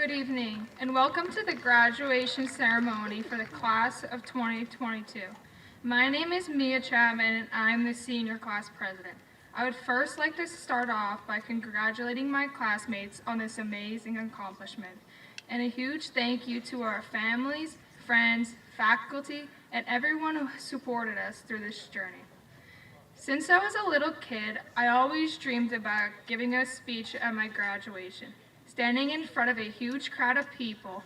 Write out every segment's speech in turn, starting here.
Good evening, and welcome to the graduation ceremony for the class of 2022. My name is Mia Chapman, and I'm the senior class president. I would first like to start off by congratulating my classmates on this amazing accomplishment, and a huge thank you to our families, friends, faculty, and everyone who supported us through this journey. Since I was a little kid, I always dreamed about giving a speech at my graduation, standing in front of a huge crowd of people,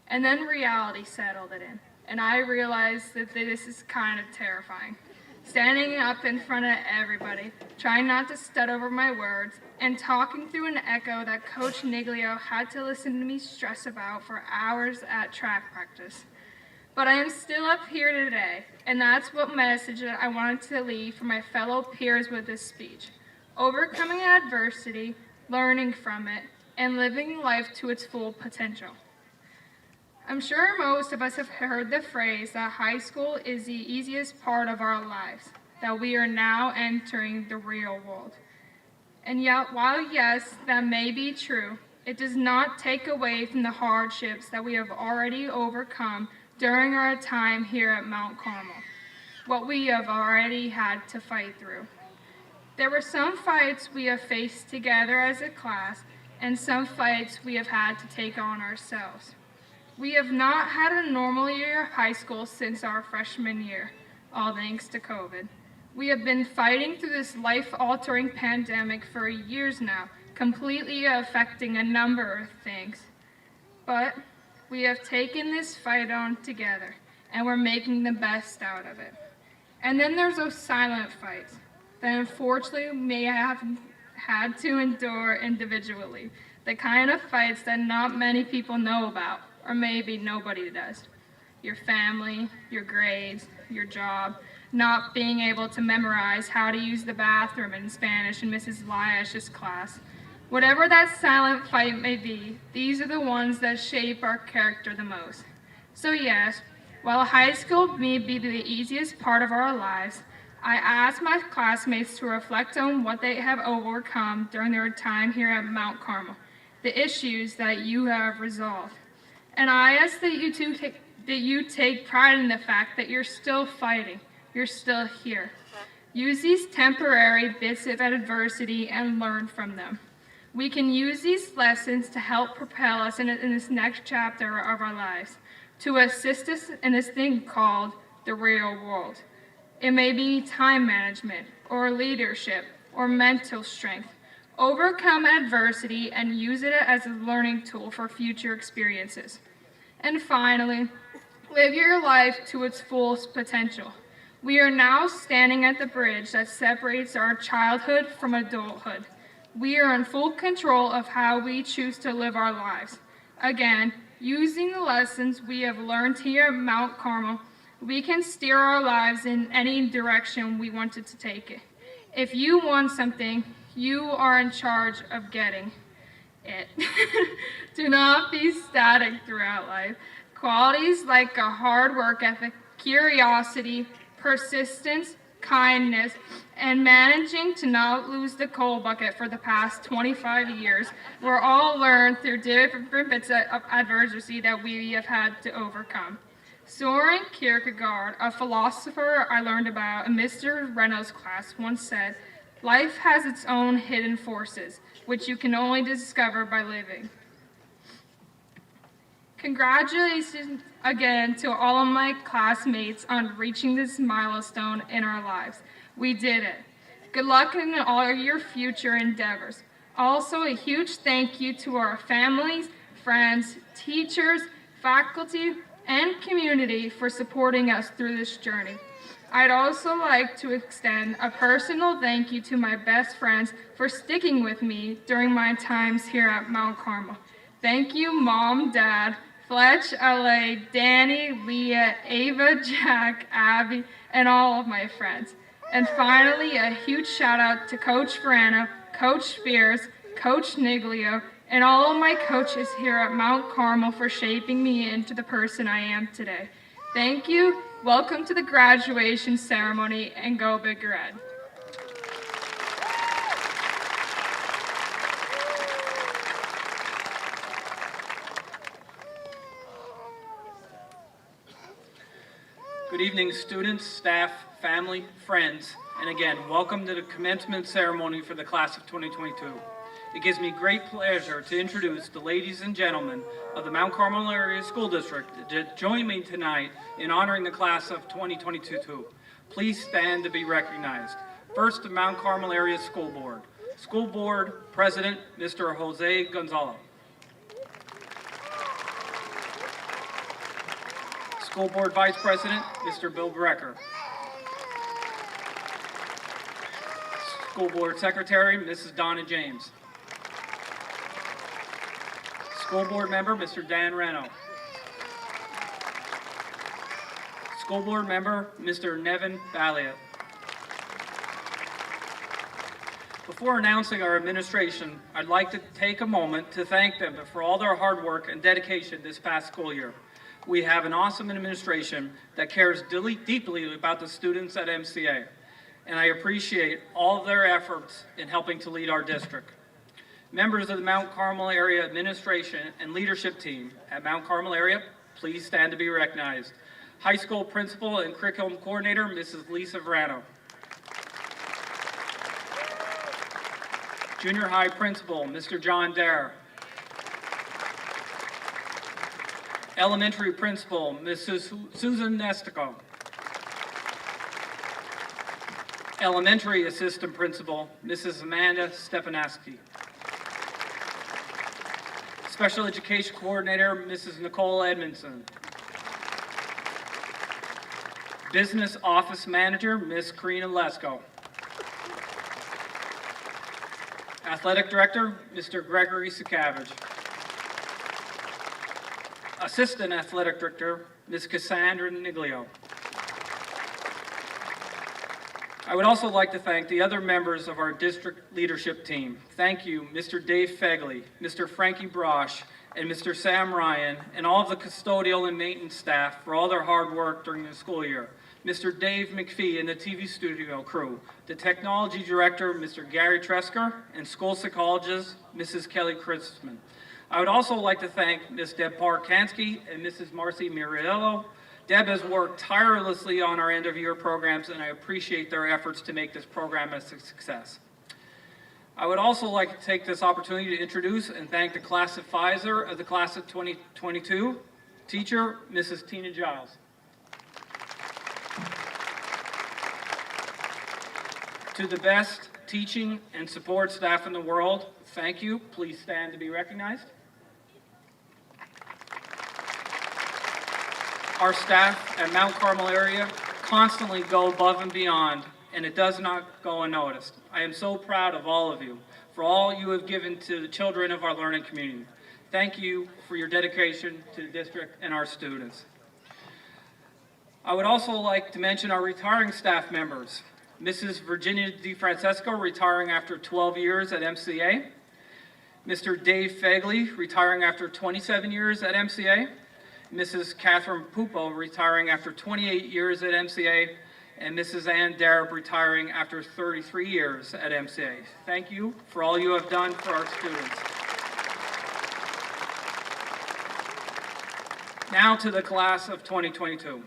and then reality settled it in, and I realized that this is kind of terrifying. Standing up in front of everybody, trying not to stutter over my words, and talking through an echo that Coach Niglio had to listen to me stress about for hours at track practice. But I am still up here today, and that's what message that I wanted to leave for my fellow peers with this speech. Overcoming adversity, learning from it, and living life to its full potential. I'm sure most of us have heard the phrase that high school is the easiest part of our lives, that we are now entering the real world. And yet, while yes, that may be true, it does not take away from the hardships that we have already overcome during our time here at Mount Carmel, what we have already had to fight through. There were some fights we have faced together as a class, and some fights we have had to take on ourselves. We have not had a normal year of high school since our freshman year, all thanks to COVID. We have been fighting through this life-altering pandemic for years now, completely affecting a number of things. But we have taken this fight on together, and we're making the best out of it. And then there's those silent fights that unfortunately we may have had to endure individually, the kind of fights that not many people know about, or maybe nobody does. Your family, your grades, your job, not being able to memorize how to use the bathroom in Spanish in Mrs. Lyash's class. Whatever that silent fight may be, these are the ones that shape our character the most. So yes, while high school may be the easiest part of our lives, I asked my classmates to reflect on what they have overcome during their time here at Mount Carmel, the issues that you have resolved. And I ask that you take pride in the fact that you're still fighting, you're still here. Use these temporary bits of adversity and learn from them. We can use these lessons to help propel us in this next chapter of our lives, to assist us in this thing called the real world. It may be time management, or leadership, or mental strength. Overcome adversity and use it as a learning tool for future experiences. And finally, live your life to its fullest potential. We are now standing at the bridge that separates our childhood from adulthood. We are in full control of how we choose to live our lives. Again, using the lessons we have learned here at Mount Carmel, we can steer our lives in any direction we wanted to take it. If you want something, you are in charge of getting it. Do not be static throughout life. Qualities like a hard work ethic, curiosity, persistence, kindness, and managing to not lose the coal bucket for the past 25 years were all learned through different bits of adversity that we have had to overcome. Soren Kierkegaard, a philosopher I learned about in Mr. Reynolds' class, once said, "Life has its own hidden forces, which you can only discover by living." Congratulations again to all of my classmates on reaching this milestone in our lives. We did it. Good luck in all your future endeavors. Also, a huge thank you to our families, friends, teachers, faculty, and community for supporting us through this journey. I'd also like to extend a personal thank you to my best friends for sticking with me during my times here at Mount Carmel. Thank you, Mom, Dad, Fletch, LA, Danny, Leah, Ava, Jack, Abby, and all of my friends. And finally, a huge shout out to Coach Verano, Coach Spears, Coach Niglio, and all of my coaches here at Mount Carmel for shaping me into the person I am today. Thank you, welcome to the graduation ceremony, and go Big Red. Good evening, students, staff, family, friends, and again, welcome to the commencement ceremony for the class of 2022. It gives me great pleasure to introduce the ladies and gentlemen of the Mount Carmel Area School District to join me tonight in honoring the class of 2022. Please stand to be recognized. First, the Mount Carmel Area School Board. School Board President, Mr. Jose Gonzalo. School Board Vice President, Mr. Bill Brecker. School Board Secretary, Mrs. Donna James. School Board Member, Mr. Dan Reno. School Board Member, Mr. Nevin Balliet. Before announcing our administration, I'd like to take a moment to thank them for all their hard work and dedication this past school year. We have an awesome administration that cares deeply about the students at MCA, and I appreciate all of their efforts in helping to lead our district. Members of the Mount Carmel Area Administration and Leadership Team at Mount Carmel Area, please stand to be recognized. High School Principal and Curriculum Coordinator, Mrs. Lisa Verano. Junior High Principal, Mr. John Dare. Elementary Principal, Mrs. Susan Nestico. Elementary Assistant Principal, Mrs. Amanda Stepanaski. Special Education Coordinator, Mrs. Nicole Edmondson. Business Office Manager, Ms. Karina Lesko. Athletic Director, Mr. Gregory Sakavage. Assistant Athletic Director, Ms. Cassandra Niglio. I would also like to thank the other members of our district leadership team. Thank you, Mr. Dave Fegley, Mr. Frankie Brosh, and Mr. Sam Ryan, and all of the custodial and maintenance staff for all their hard work during the school year. Mr. Dave McPhee and the TV studio crew, the technology director, Mr. Gary Tresker, and school psychologist, Mrs. Kelly Christman. I would also like to thank Ms. Deb Parkansky and Mrs. Marcy Miriello. Deb has worked tirelessly on our end-of-year programs, and I appreciate their efforts to make this program a success. I would also like to take this opportunity to introduce and thank the class advisor of the class of 2022, teacher, Mrs. Tina Giles. To the best teaching and support staff in the world, thank you. Please stand to be recognized. Our staff at Mount Carmel Area constantly go above and beyond, and it does not go unnoticed. I am so proud of all of you for all you have given to the children of our learning community. Thank you for your dedication to the district and our students. I would also like to mention our retiring staff members. Mrs. Virginia DeFrancesco, retiring after 12 years at MCA. Mr. Dave Fegley, retiring after 27 years at MCA. Mrs. Catherine Pupo, retiring after 28 years at MCA. And Mrs. Ann Darab, retiring after 33 years at MCA. Thank you for all you have done for our students. Now to the class of 2022.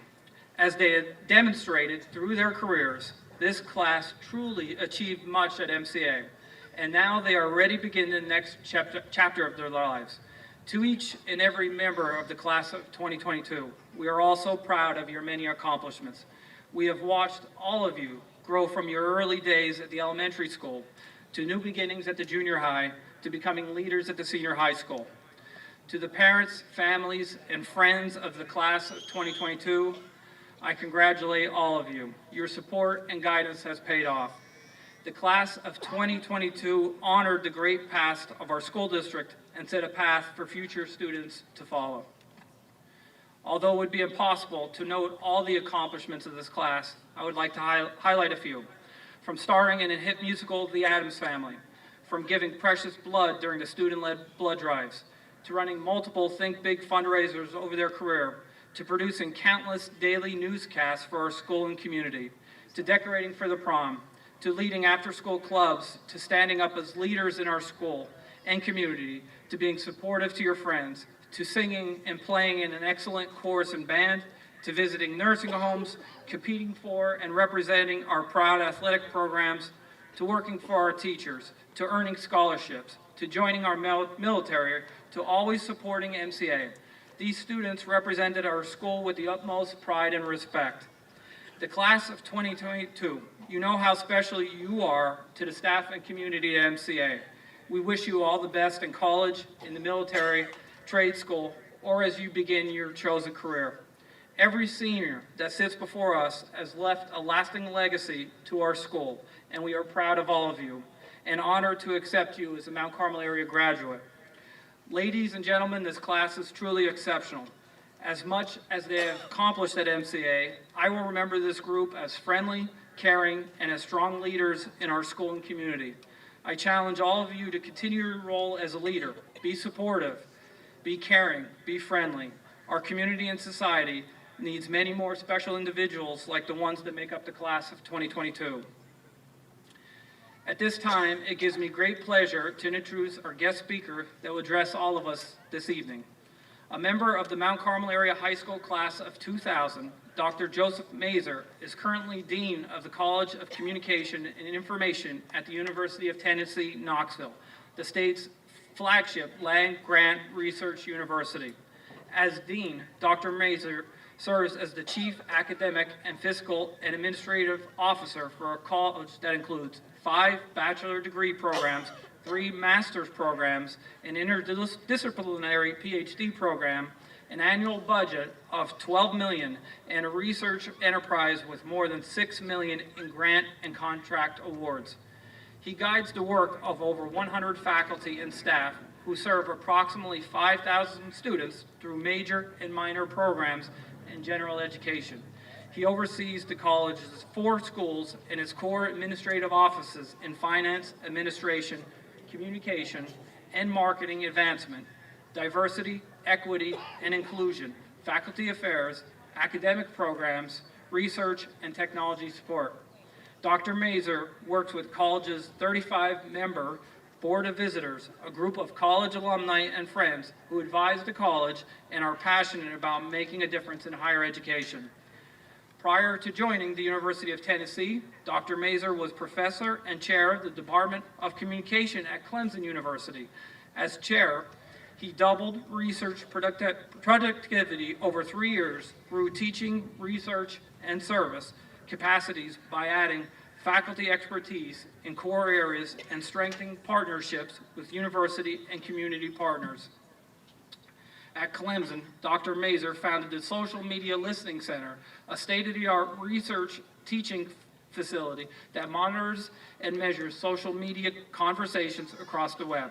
As they have demonstrated through their careers, this class truly achieved much at MCA, and now they are ready to begin the next chapter of their lives. To each and every member of the class of 2022, we are also proud of your many accomplishments. We have watched all of you grow from your early days at the elementary school to new beginnings at the junior high to becoming leaders at the senior high school. To the parents, families, and friends of the class of 2022, I congratulate all of you. Your support and guidance has paid off. The class of 2022 honored the great past of our school district and set a path for future students to follow. Although it would be impossible to note all the accomplishments of this class, I would like to highlight a few. From starring in a hit musical, The Addams Family, from giving precious blood during the student-led blood drives, to running multiple Think Big fundraisers over their career, to producing countless daily newscasts for our school and community, to decorating for the prom, to leading after-school clubs, to standing up as leaders in our school and community, to being supportive to your friends, to singing and playing in an excellent chorus and band, to visiting nursing homes, competing for and representing our proud athletic programs, to working for our teachers, to earning scholarships, to joining our military, to always supporting MCA. These students represented our school with the utmost pride and respect. The class of 2022, you know how special you are to the staff and community at MCA. We wish you all the best in college, in the military, trade school, or as you begin your chosen career. Every senior that sits before us has left a lasting legacy to our school, and we are proud of all of you and honored to accept you as a Mount Carmel area graduate. Ladies and gentlemen, this class is truly exceptional. As much as they have accomplished at MCA, I will remember this group as friendly, caring, and as strong leaders in our school and community. I challenge all of you to continue your role as a leader. Be supportive, be caring, be friendly. Our community and society needs many more special individuals like the ones that make up the class of 2022. At this time, it gives me great pleasure to introduce our guest speaker that will address all of us this evening. A member of the Mount Carmel Area High School class of 2000, Dr. Joseph Mazer is currently Dean of the College of Communication and Information at the University of Tennessee, Knoxville, the state's flagship land-grant research university. As Dean, Dr. Mazer serves as the Chief Academic and Fiscal and Administrative Officer for a college that includes 5 bachelor degree programs, 3 master's programs, an interdisciplinary PhD program, an annual budget of $12 million, and a research enterprise with more than $6 million in grant and contract awards. He guides the work of over 100 faculty and staff who serve approximately 5,000 students through major and minor programs in general education. He oversees the college's 4 schools and its core administrative offices in finance, administration, communication, and marketing advancement, diversity, equity, and inclusion, faculty affairs, academic programs, research, and technology support. Dr. Mazer works with college's 35-member Board of Visitors, a group of college alumni and friends who advise the college and are passionate about making a difference in higher education. Prior to joining the University of Tennessee, Dr. Mazer was professor and chair of the Department of Communication at Clemson University. As chair, he doubled research productivity over 3 years through teaching, research, and service capacities by adding faculty expertise in core areas and strengthening partnerships with university and community partners. At Clemson, Dr. Mazer founded the Social Media Listening Center, a state-of-the-art research teaching facility that monitors and measures social media conversations across the web.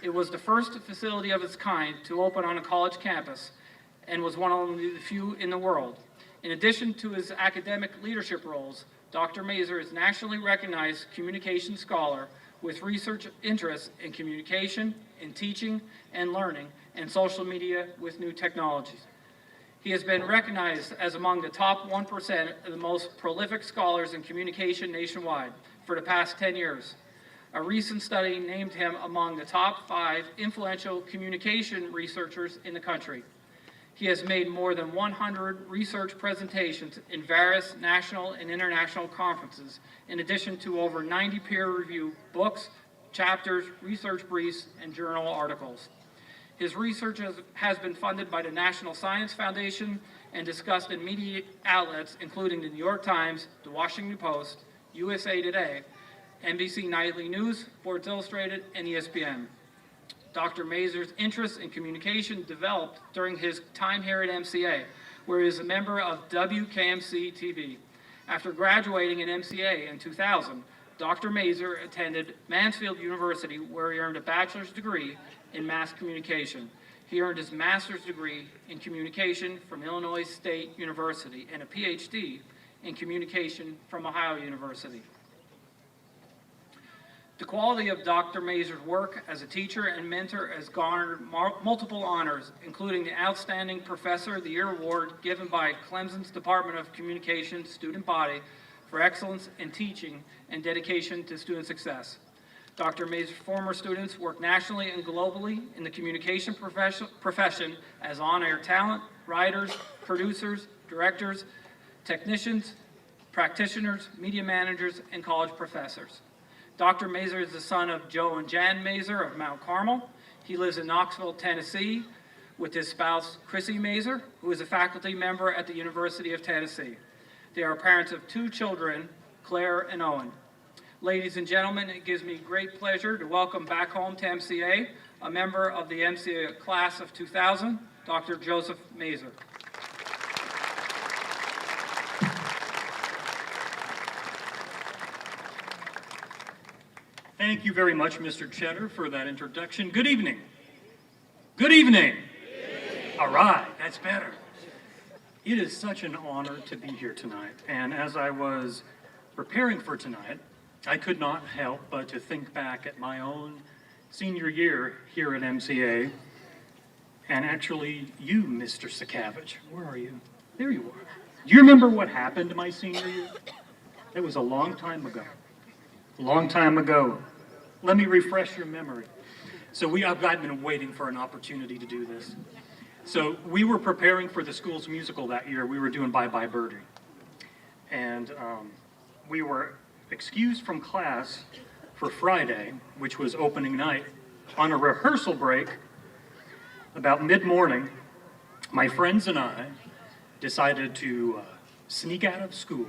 It was the first facility of its kind to open on a college campus and was one of the few in the world. In addition to his academic leadership roles, Dr. Mazer is a nationally recognized communication scholar with research interests in communication, in teaching and learning, and social media with new technologies. He has been recognized as among the top 1% of the most prolific scholars in communication nationwide for the past 10 years. A recent study named him among the top 5 influential communication researchers in the country. He has made more than 100 research presentations in various national and international conferences, in addition to over 90 peer-reviewed books, chapters, research briefs, and journal articles. His research has been funded by the National Science Foundation and discussed in media outlets including the New York Times, the Washington Post, USA Today, NBC Nightly News, Sports Illustrated, and ESPN. Dr. Mazer's interest in communication developed during his time here at MCA, where he is a member of WKMC-TV. After graduating in MCA in 2000, Dr. Mazer attended Mansfield University, where he earned a bachelor's degree in mass communication. He earned his master's degree in communication from Illinois State University and a PhD in communication from Ohio University. The quality of Dr. Mazer's work as a teacher and mentor has garnered multiple honors, including the Outstanding Professor of the Year Award given by Clemson's Department of Communication student body for excellence in teaching and dedication to student success. Dr. Mazer's former students work nationally and globally in the communication profession as on-air talent, writers, producers, directors, technicians, practitioners, media managers, and college professors. Dr. Mazur is the son of Joe and Jan Mazur of Mount Carmel. He lives in Knoxville, Tennessee, with his spouse, Chrissy Mazur, who is a faculty member at the University of Tennessee. They are parents of 2 children, Claire and Owen. Ladies and gentlemen, it gives me great pleasure to welcome back home to MCA a member of the MCA class of 2000, Dr. Joseph Mazur. Thank you very much, Mr. Cheddar, for that introduction. Good evening. Good evening. All right, that's better. It is such an honor to be here tonight. And as I was preparing for tonight, I could not help but to think back at my own senior year here at MCA. And actually, you, Mr. Sakavich, where are you? There you are. Do you remember what happened my senior year? It was a long time ago. A long time ago. Let me refresh your memory. So I've been waiting for an opportunity to do this. So we were preparing for the school's musical that year. We were doing Bye Bye Birdie. And we were excused from class for Friday, which was opening night. On a rehearsal break, about mid-morning, my friends and I decided to sneak out of school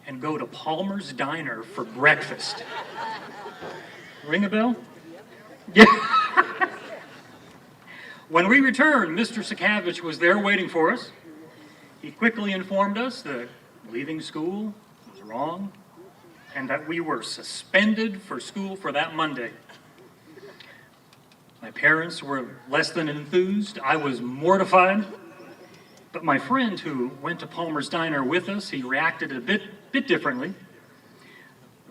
and go to Palmer's Diner for breakfast. Ring a bell? Yeah. When we returned, Mr. Sakavich was there waiting for us. He quickly informed us that leaving school was wrong and that we were suspended for school for that Monday. My parents were less than enthused. I was mortified. But my friend who went to Palmer's Diner with us, he reacted a bit differently.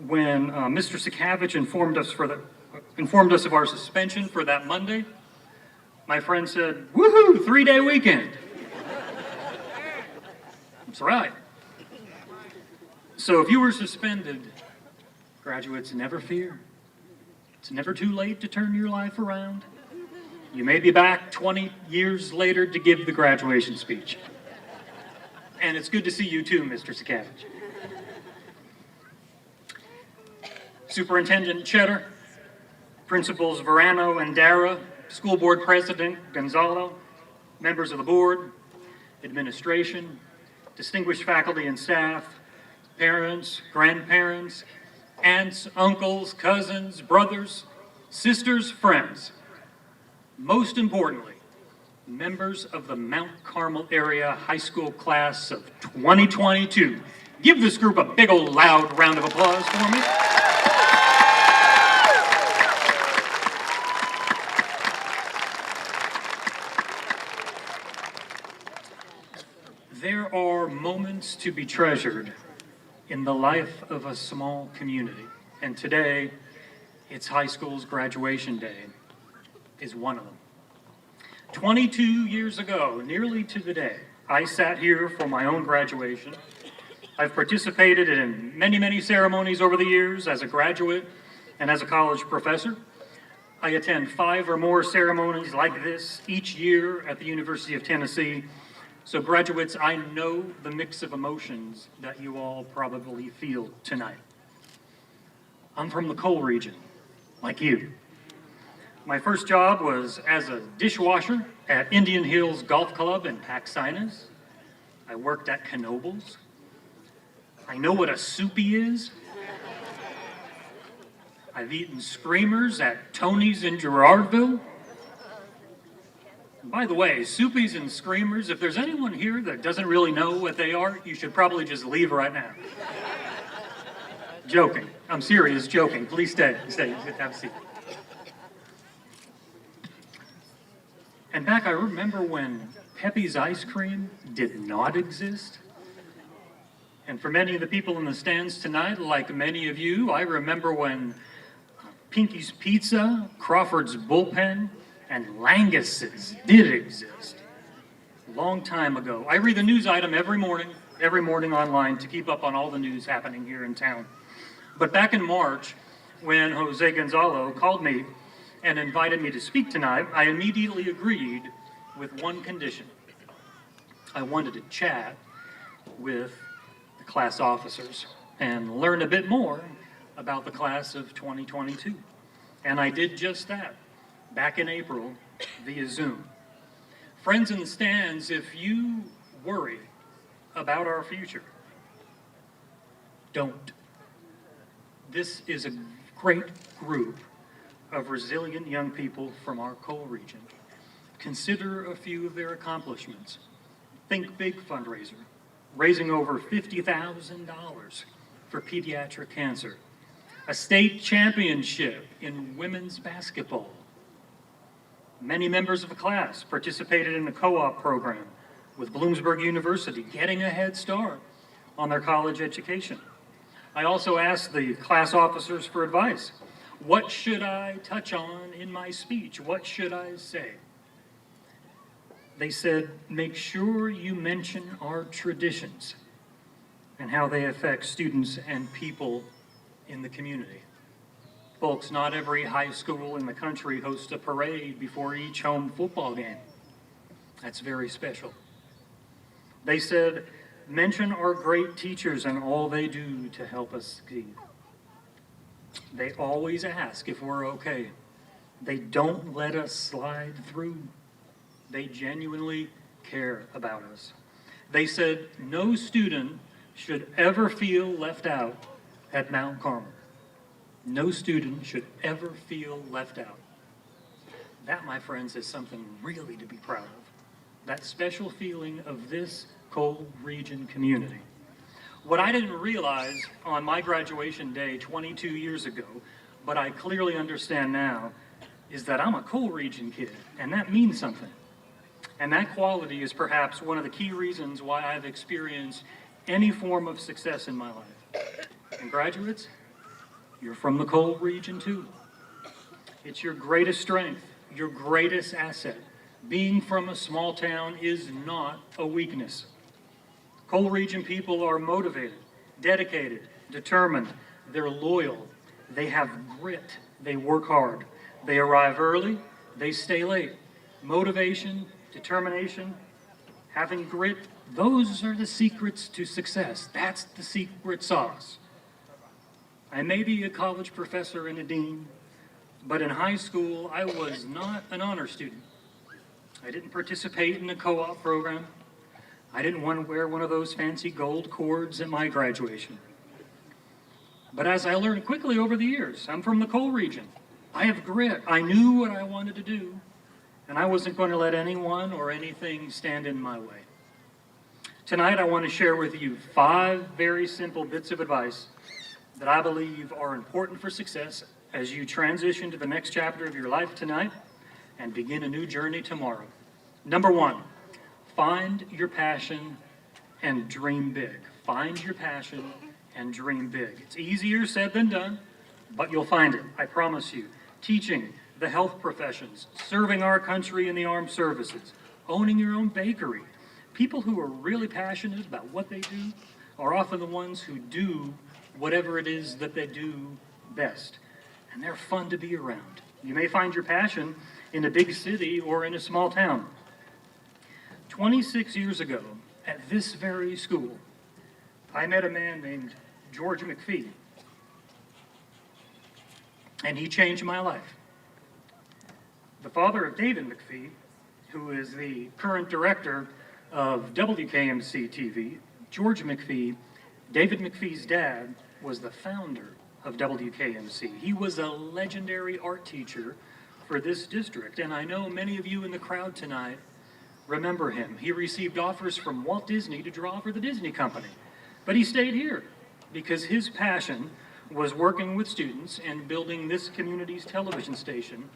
When Mr. Sakavich informed us of our suspension for that Monday, my friend said, "Woohoo, 3-day weekend." That's right. So if you were suspended, graduates, never fear. It's never too late to turn your life around. You may be back 20 years later to give the graduation speech. And it's good to see you too, Mr. Sakavich. Superintendent Cheddar, Principals Verano and Dara, School Board President Gonzalo, members of the board, administration, distinguished faculty and staff, parents, grandparents, aunts, uncles, cousins, brothers, sisters, friends. Most importantly, members of the Mount Carmel area high school class of 2022. Give this group a big old loud round of applause for me. There are moments to be treasured in the life of a small community, and today, it's high school's graduation day is one of them. 22 years ago, nearly to the day, I sat here for my own graduation. I've participated in many, many ceremonies over the years as a graduate and as a college professor. I attend 5 or more ceremonies like this each year at the University of Tennessee. So graduates, I know the mix of emotions that you all probably feel tonight. I'm from the coal region, like you. My first job was as a dishwasher at Indian Hills Golf Club in Paxinas. I worked at Knoebels. I know what a soupy is. I've eaten screamers at Tony's in Girardville. By the way, soupies and screamers, if there's anyone here that doesn't really know what they are, you should probably just leave right now. Joking. I'm serious, joking. Please stay. Have a seat. And back, I remember when Pepe's ice cream did not exist. And for many of the people in the stands tonight, like many of you, I remember when Pinky's Pizza, Crawford's Bullpen, and Langus's did exist. A long time ago. I read the news item every morning online to keep up on all the news happening here in town. But back in March, when Jose Gonzalo called me and invited me to speak tonight, I immediately agreed with one condition. I wanted to chat with the class officers and learn a bit more about the class of 2022. And I did just that back in April via Zoom. Friends in the stands, if you worry about our future, don't. This is a great group of resilient young people from our coal region. Consider a few of their accomplishments. Think Big fundraiser, raising over $50,000 for pediatric cancer. A state championship in women's basketball. Many members of the class participated in the co-op program with Bloomsburg University, getting a head start on their college education. I also asked the class officers for advice. What should I touch on in my speech? What should I say? They said, make sure you mention our traditions and how they affect students and people in the community. Folks, not every high school in the country hosts a parade before each home football game. That's very special. They said, mention our great teachers and all they do to help us succeed. They always ask if we're okay. They don't let us slide through. They genuinely care about us. They said no student should ever feel left out at Mount Carmel. No student should ever feel left out. That, my friends, is something really to be proud of. That special feeling of this coal region community. What I didn't realize on my graduation day 22 years ago, but I clearly understand now, is that I'm a coal region kid, and that means something. And that quality is perhaps one of the key reasons why I've experienced any form of success in my life. And graduates, you're from the coal region too. It's your greatest strength, your greatest asset. Being from a small town is not a weakness. Coal region people are motivated, dedicated, determined. They're loyal. They have grit. They work hard. They arrive early. They stay late. Motivation, determination, having grit, those are the secrets to success. That's the secret sauce. I may be a college professor and a dean, but in high school, I was not an honor student. I didn't participate in the co-op program. I didn't want to wear one of those fancy gold cords at my graduation. But as I learned quickly over the years, I'm from the coal region. I have grit. I knew what I wanted to do, and I wasn't going to let anyone or anything stand in my way. Tonight, I want to share with you 5 very simple bits of advice that I believe are important for success as you transition to the next chapter of your life tonight and begin a new journey tomorrow. Number 1, find your passion and dream big. Find your passion and dream big. It's easier said than done, but you'll find it, I promise you. Teaching, the health professions, serving our country in the armed services, owning your own bakery. People who are really passionate about what they do are often the ones who do whatever it is that they do best. And they're fun to be around. You may find your passion in a big city or in a small town. 26 years ago, at this very school, I met a man named George McPhee. And he changed my life. The father of David McPhee, who is the current director of WKMC TV, George McPhee, David McPhee's dad, was the founder of WKMC. He was a legendary art teacher for this district, and I know many of you in the crowd tonight remember him. He received offers from Walt Disney to draw for the Disney Company, but he stayed here because his passion was working with students and building this community's television station,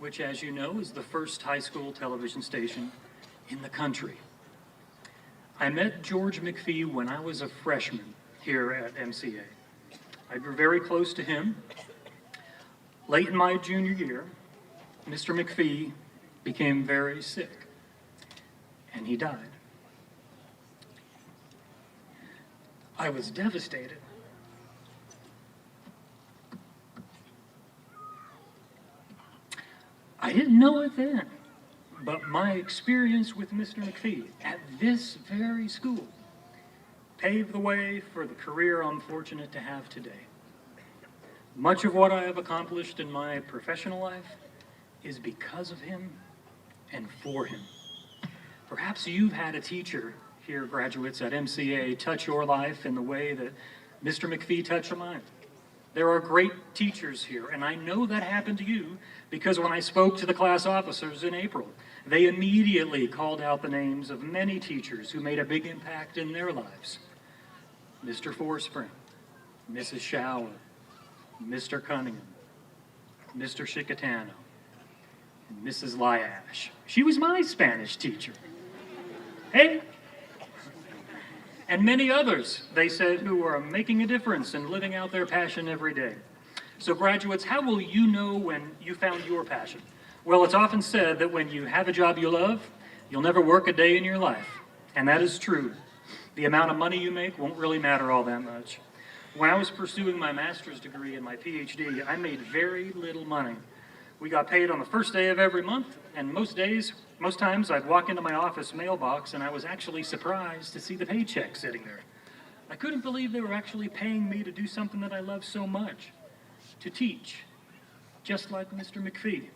which, as you know, is the first high school television station in the country. I met George McPhee when I was a freshman here at MCA. I grew very close to him. Late in my junior year, Mr. McPhee became very sick, and he died. I was devastated. I didn't know it then, but my experience with Mr. McPhee at this very school paved the way for the career I'm fortunate to have today. Much of what I have accomplished in my professional life is because of him and for him. Perhaps you've had a teacher here, graduates at MCA, touch your life in the way that Mr. McPhee touched mine. There are great teachers here, and I know that happened to you because when I spoke to the class officers in April, they immediately called out the names of many teachers who made a big impact in their lives. Mr. Forspring, Mrs. Shower, Mr. Cunningham, Mr. Chicatano, and Mrs. Lyash. She was my Spanish teacher. Hey! And many others, they said, who are making a difference and living out their passion every day. So graduates, how will you know when you found your passion? Well, it's often said that when you have a job you love, you'll never work a day in your life. And that is true. The amount of money you make won't really matter all that much. When I was pursuing my master's degree and my PhD, I made very little money. We got paid on the first day of every month, and most times I'd walk into my office mailbox and I was actually surprised to see the paycheck sitting there. I couldn't believe they were actually paying me to do something that I love so much, to teach, just like Mr. McPhee.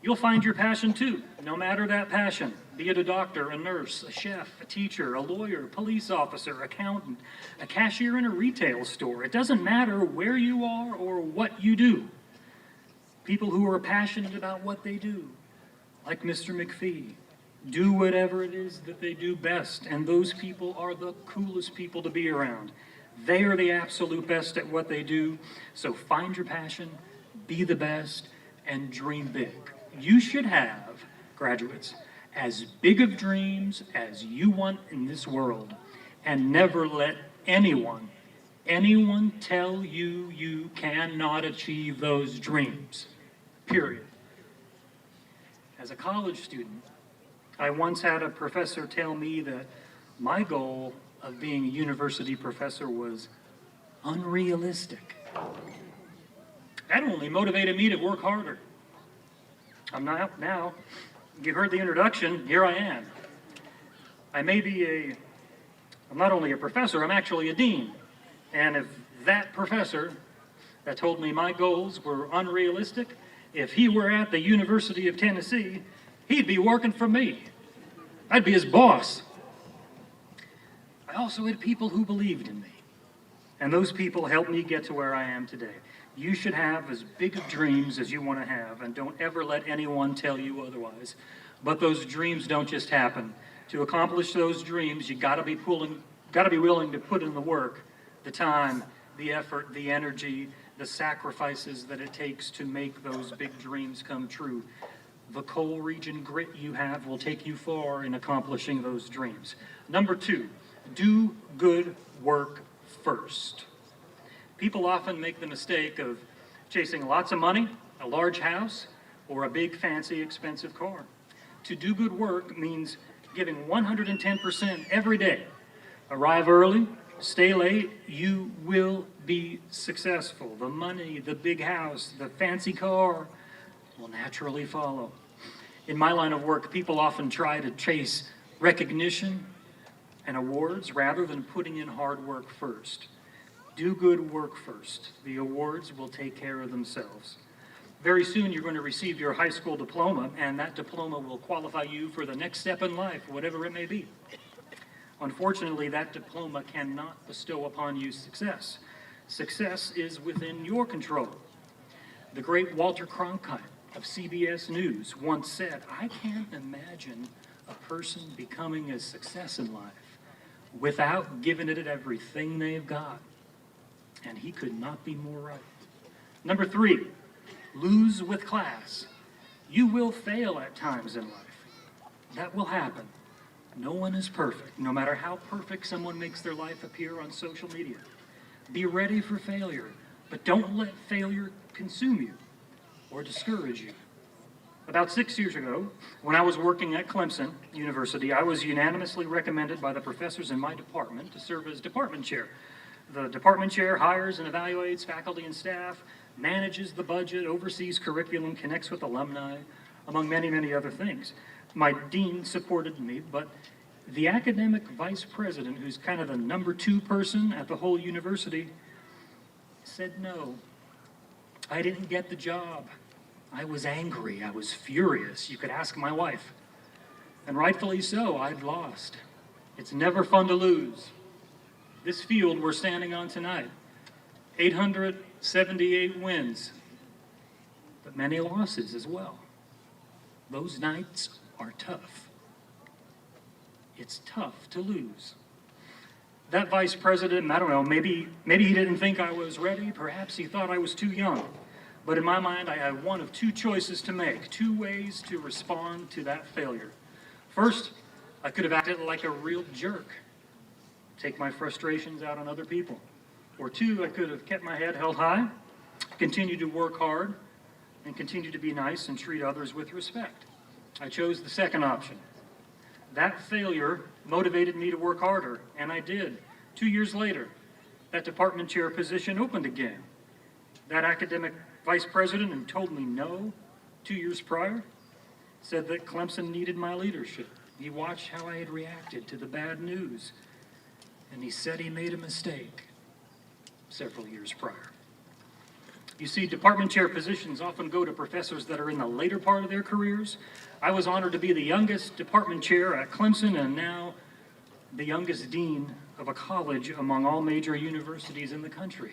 You'll find your passion too, no matter that passion, be it a doctor, a nurse, a chef, a teacher, a lawyer, police officer, accountant, a cashier in a retail store. It doesn't matter where you are or what you do. People who are passionate about what they do, like Mr. McPhee, do whatever it is that they do best, and those people are the coolest people to be around. They are the absolute best at what they do, so find your passion, be the best, and dream big. You should have, graduates, as big of dreams as you want in this world, and never let anyone tell you you cannot achieve those dreams, period. As a college student, I once had a professor tell me that my goal of being a university professor was unrealistic. That only motivated me to work harder. I'm now, you heard the introduction, here I am. I'm not only a professor, I'm actually a dean. And if that professor that told me my goals were unrealistic, if he were at the University of Tennessee, he'd be working for me. I'd be his boss. I also had people who believed in me. And those people helped me get to where I am today. You should have as big of dreams as you want to have, and don't ever let anyone tell you otherwise. But those dreams don't just happen. To accomplish those dreams, you gotta be willing to put in the work, the time, the effort, the energy, the sacrifices that it takes to make those big dreams come true. The coal region grit you have will take you far in accomplishing those dreams. Number 2, do good work first. People often make the mistake of chasing lots of money, a large house, or a big, fancy, expensive car. To do good work means giving 110% every day. Arrive early, stay late, you will be successful. The money, the big house, the fancy car will naturally follow. In my line of work, people often try to chase recognition and awards rather than putting in hard work first. Do good work first. The awards will take care of themselves. Very soon you're going to receive your high school diploma, and that diploma will qualify you for the next step in life, whatever it may be. Unfortunately, that diploma cannot bestow upon you success. Success is within your control. The great Walter Cronkite of CBS News once said, "I can't imagine a person becoming a success in life without giving it everything they've got." And he could not be more right. Number 3, lose with class. You will fail at times in life. That will happen. No one is perfect, no matter how perfect someone makes their life appear on social media. Be ready for failure, but don't let failure consume you or discourage you. About 6 years ago, when I was working at Clemson University, I was unanimously recommended by the professors in my department to serve as department chair. The department chair hires and evaluates faculty and staff, manages the budget, oversees curriculum, connects with alumni. among many, many other things. My dean supported me, but the academic vice president, who's kind of the number 2 person at the whole university, said no. I didn't get the job. I was angry. I was furious. You could ask my wife. And rightfully so, I'd lost. It's never fun to lose. This field we're standing on tonight, 878 wins, but many losses as well. Those nights are tough. It's tough to lose. That vice president, I don't know, maybe he didn't think I was ready. Perhaps he thought I was too young. But in my mind, I had one of 2 choices to make, 2 ways to respond to that failure. First, I could have acted like a real jerk, take my frustrations out on other people. Or 2, I could have kept my head held high, continued to work hard, and continue to be nice and treat others with respect. I chose the second option. That failure motivated me to work harder, and I did. 2 years later, that department chair position opened again. That academic vice president who told me no 2 years prior said that Clemson needed my leadership. He watched how I had reacted to the bad news, and he said he made a mistake several years prior. You see, department chair positions often go to professors that are in the later part of their careers. I was honored to be the youngest department chair at Clemson and now the youngest dean of a college among all major universities in the country.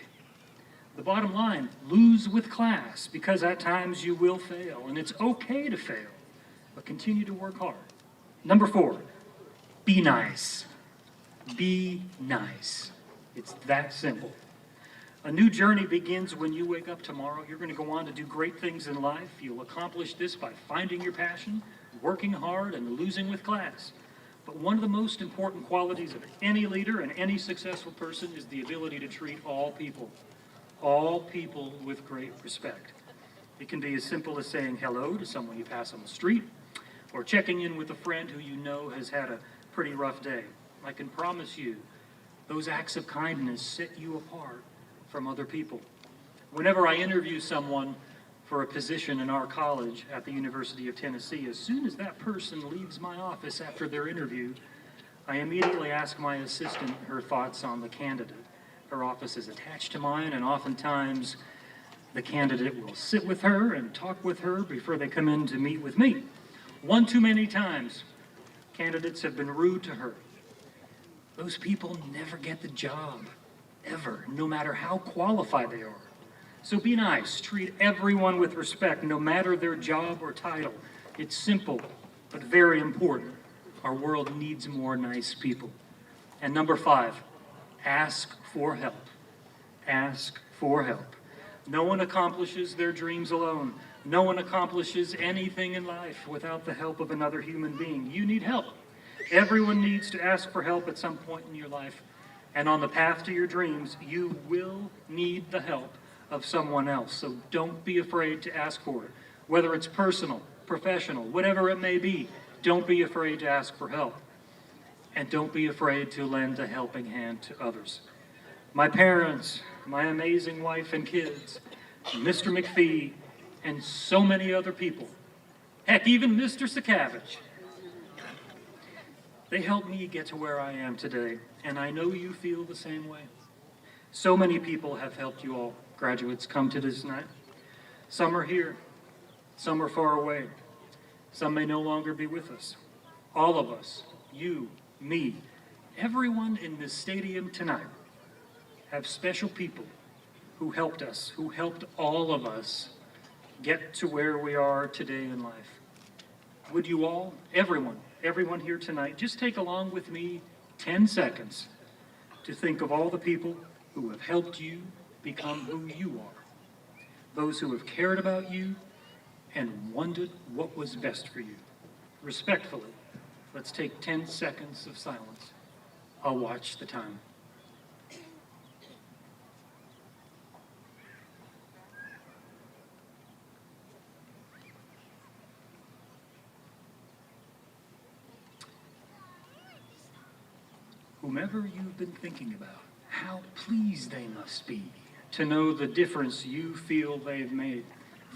The bottom line, lose with class, because at times you will fail, and it's okay to fail, but continue to work hard. Number 4, be nice. Be nice. It's that simple. A new journey begins when you wake up tomorrow. You're going to go on to do great things in life. You'll accomplish this by finding your passion, working hard, and losing with class. But one of the most important qualities of any leader and any successful person is the ability to treat all people with great respect. It can be as simple as saying hello to someone you pass on the street, or checking in with a friend who you know has had a pretty rough day. I can promise you, those acts of kindness set you apart from other people. Whenever I interview someone for a position in our college at the University of Tennessee, as soon as that person leaves my office after their interview, I immediately ask my assistant her thoughts on the candidate. Her office is attached to mine, and oftentimes the candidate will sit with her and talk with her before they come in to meet with me. One too many times, candidates have been rude to her. Those people never get the job, ever, no matter how qualified they are. So be nice, treat everyone with respect, no matter their job or title. It's simple, but very important. Our world needs more nice people. And number 5, ask for help. Ask for help. No one accomplishes their dreams alone. No one accomplishes anything in life without the help of another human being. You need help. Everyone needs to ask for help at some point in your life. And on the path to your dreams, you will need the help of someone else. So don't be afraid to ask for it. Whether it's personal, professional, whatever it may be, don't be afraid to ask for help. And don't be afraid to lend a helping hand to others. My parents, my amazing wife and kids, Mr. McPhee, and so many other people, heck, even Mr. Sakavich, they helped me get to where I am today, and I know you feel the same way. So many people have helped you all, graduates, come to this night. Some are here, some are far away, some may no longer be with us. All of us, you, me, everyone in this stadium tonight, have special people who helped us, who helped all of us get to where we are today in life. Would you all, everyone here tonight, just take along with me 10 seconds to think of all the people who have helped you become who you are, those who have cared about you and wondered what was best for you. Respectfully, let's take 10 seconds of silence. I'll watch the time. Whomever you've been thinking about, how pleased they must be to know the difference you feel they've made.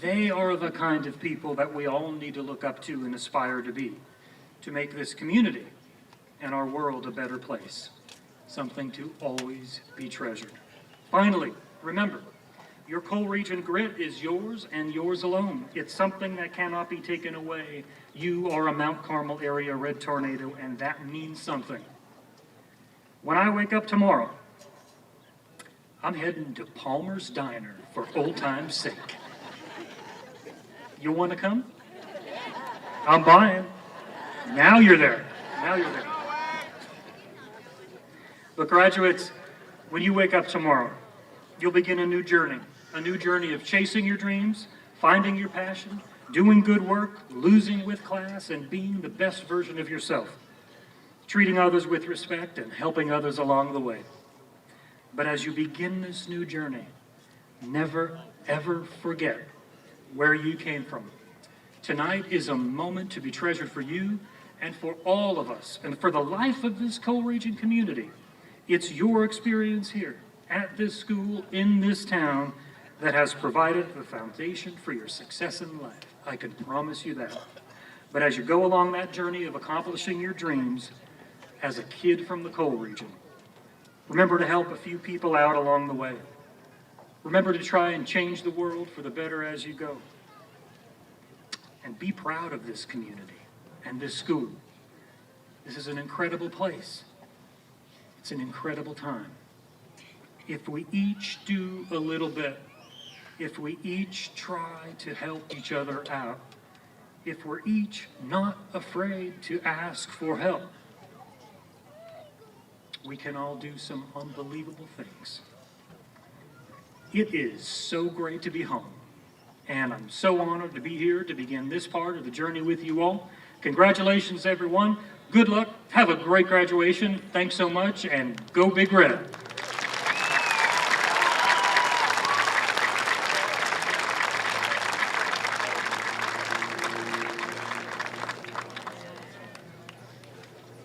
They are the kind of people that we all need to look up to and aspire to be, to make this community and our world a better place, something to always be treasured. Finally, remember, your Coal-Region grit is yours and yours alone. It's something that cannot be taken away. You are a Mount Carmel area Red Tornado, and that means something. When I wake up tomorrow, I'm heading to Palmer's Diner for old time's sake. You want to come? I'm buying. Now you're there. Now you're there. But graduates, when you wake up tomorrow, you'll begin a new journey of chasing your dreams, finding your passion, doing good work, losing with class, and being the best version of yourself, treating others with respect and helping others along the way. But as you begin this new journey, never, ever forget where you came from. Tonight is a moment to be treasured for you and for all of us, and for the life of this Coal-Region community. It's your experience here, at this school, in this town, that has provided the foundation for your success in life. I can promise you that. But as you go along that journey of accomplishing your dreams, as a kid from the Coal-Region, remember to help a few people out along the way. Remember to try and change the world for the better as you go. And be proud of this community and this school. This is an incredible place. It's an incredible time. If we each do a little bit, if we each try to help each other out, if we're each not afraid to ask for help, we can all do some unbelievable things. It is so great to be home, and I'm so honored to be here to begin this part of the journey with you all. Congratulations, everyone. Good luck. Have a great graduation. Thanks so much, and go Big Red.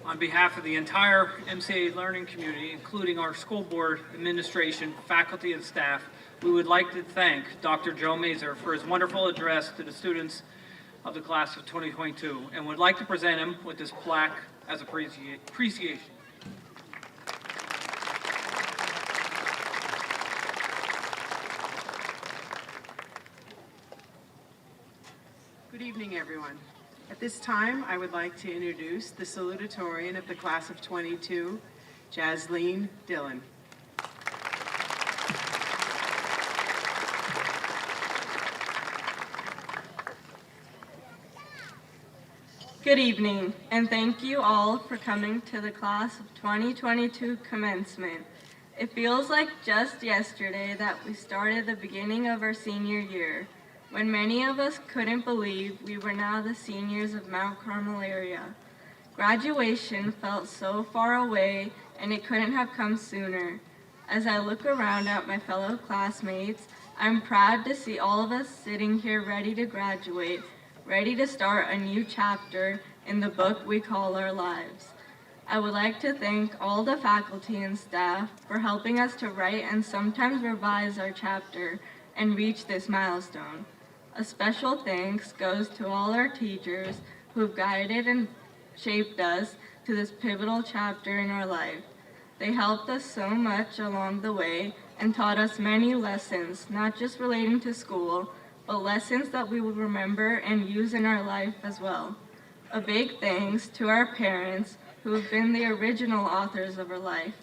On behalf of the entire MCA learning community, including our school board, administration, faculty, and staff, we would like to thank Dr. Joe Mazer for his wonderful address to the students of the class of 2022, and would like to present him with this plaque as appreciation. Good evening, everyone. At this time, I would like to introduce the Salutatorian of the class of 22, Jasleen Dillon. Good evening, and thank you all for coming to the class of 2022 commencement. It feels like just yesterday that we started the beginning of our senior year, when many of us couldn't believe we were now the seniors of Mount Carmel area. Graduation felt so far away, and it couldn't have come sooner. As I look around at my fellow classmates, I'm proud to see all of us sitting here ready to graduate, ready to start a new chapter in the book we call our lives. I would like to thank all the faculty and staff for helping us to write and sometimes revise our chapter and reach this milestone. A special thanks goes to all our teachers who have guided and shaped us to this pivotal chapter in our life. They helped us so much along the way and taught us many lessons, not just relating to school, but lessons that we will remember and use in our life as well. A big thanks to our parents, who have been the original authors of our life,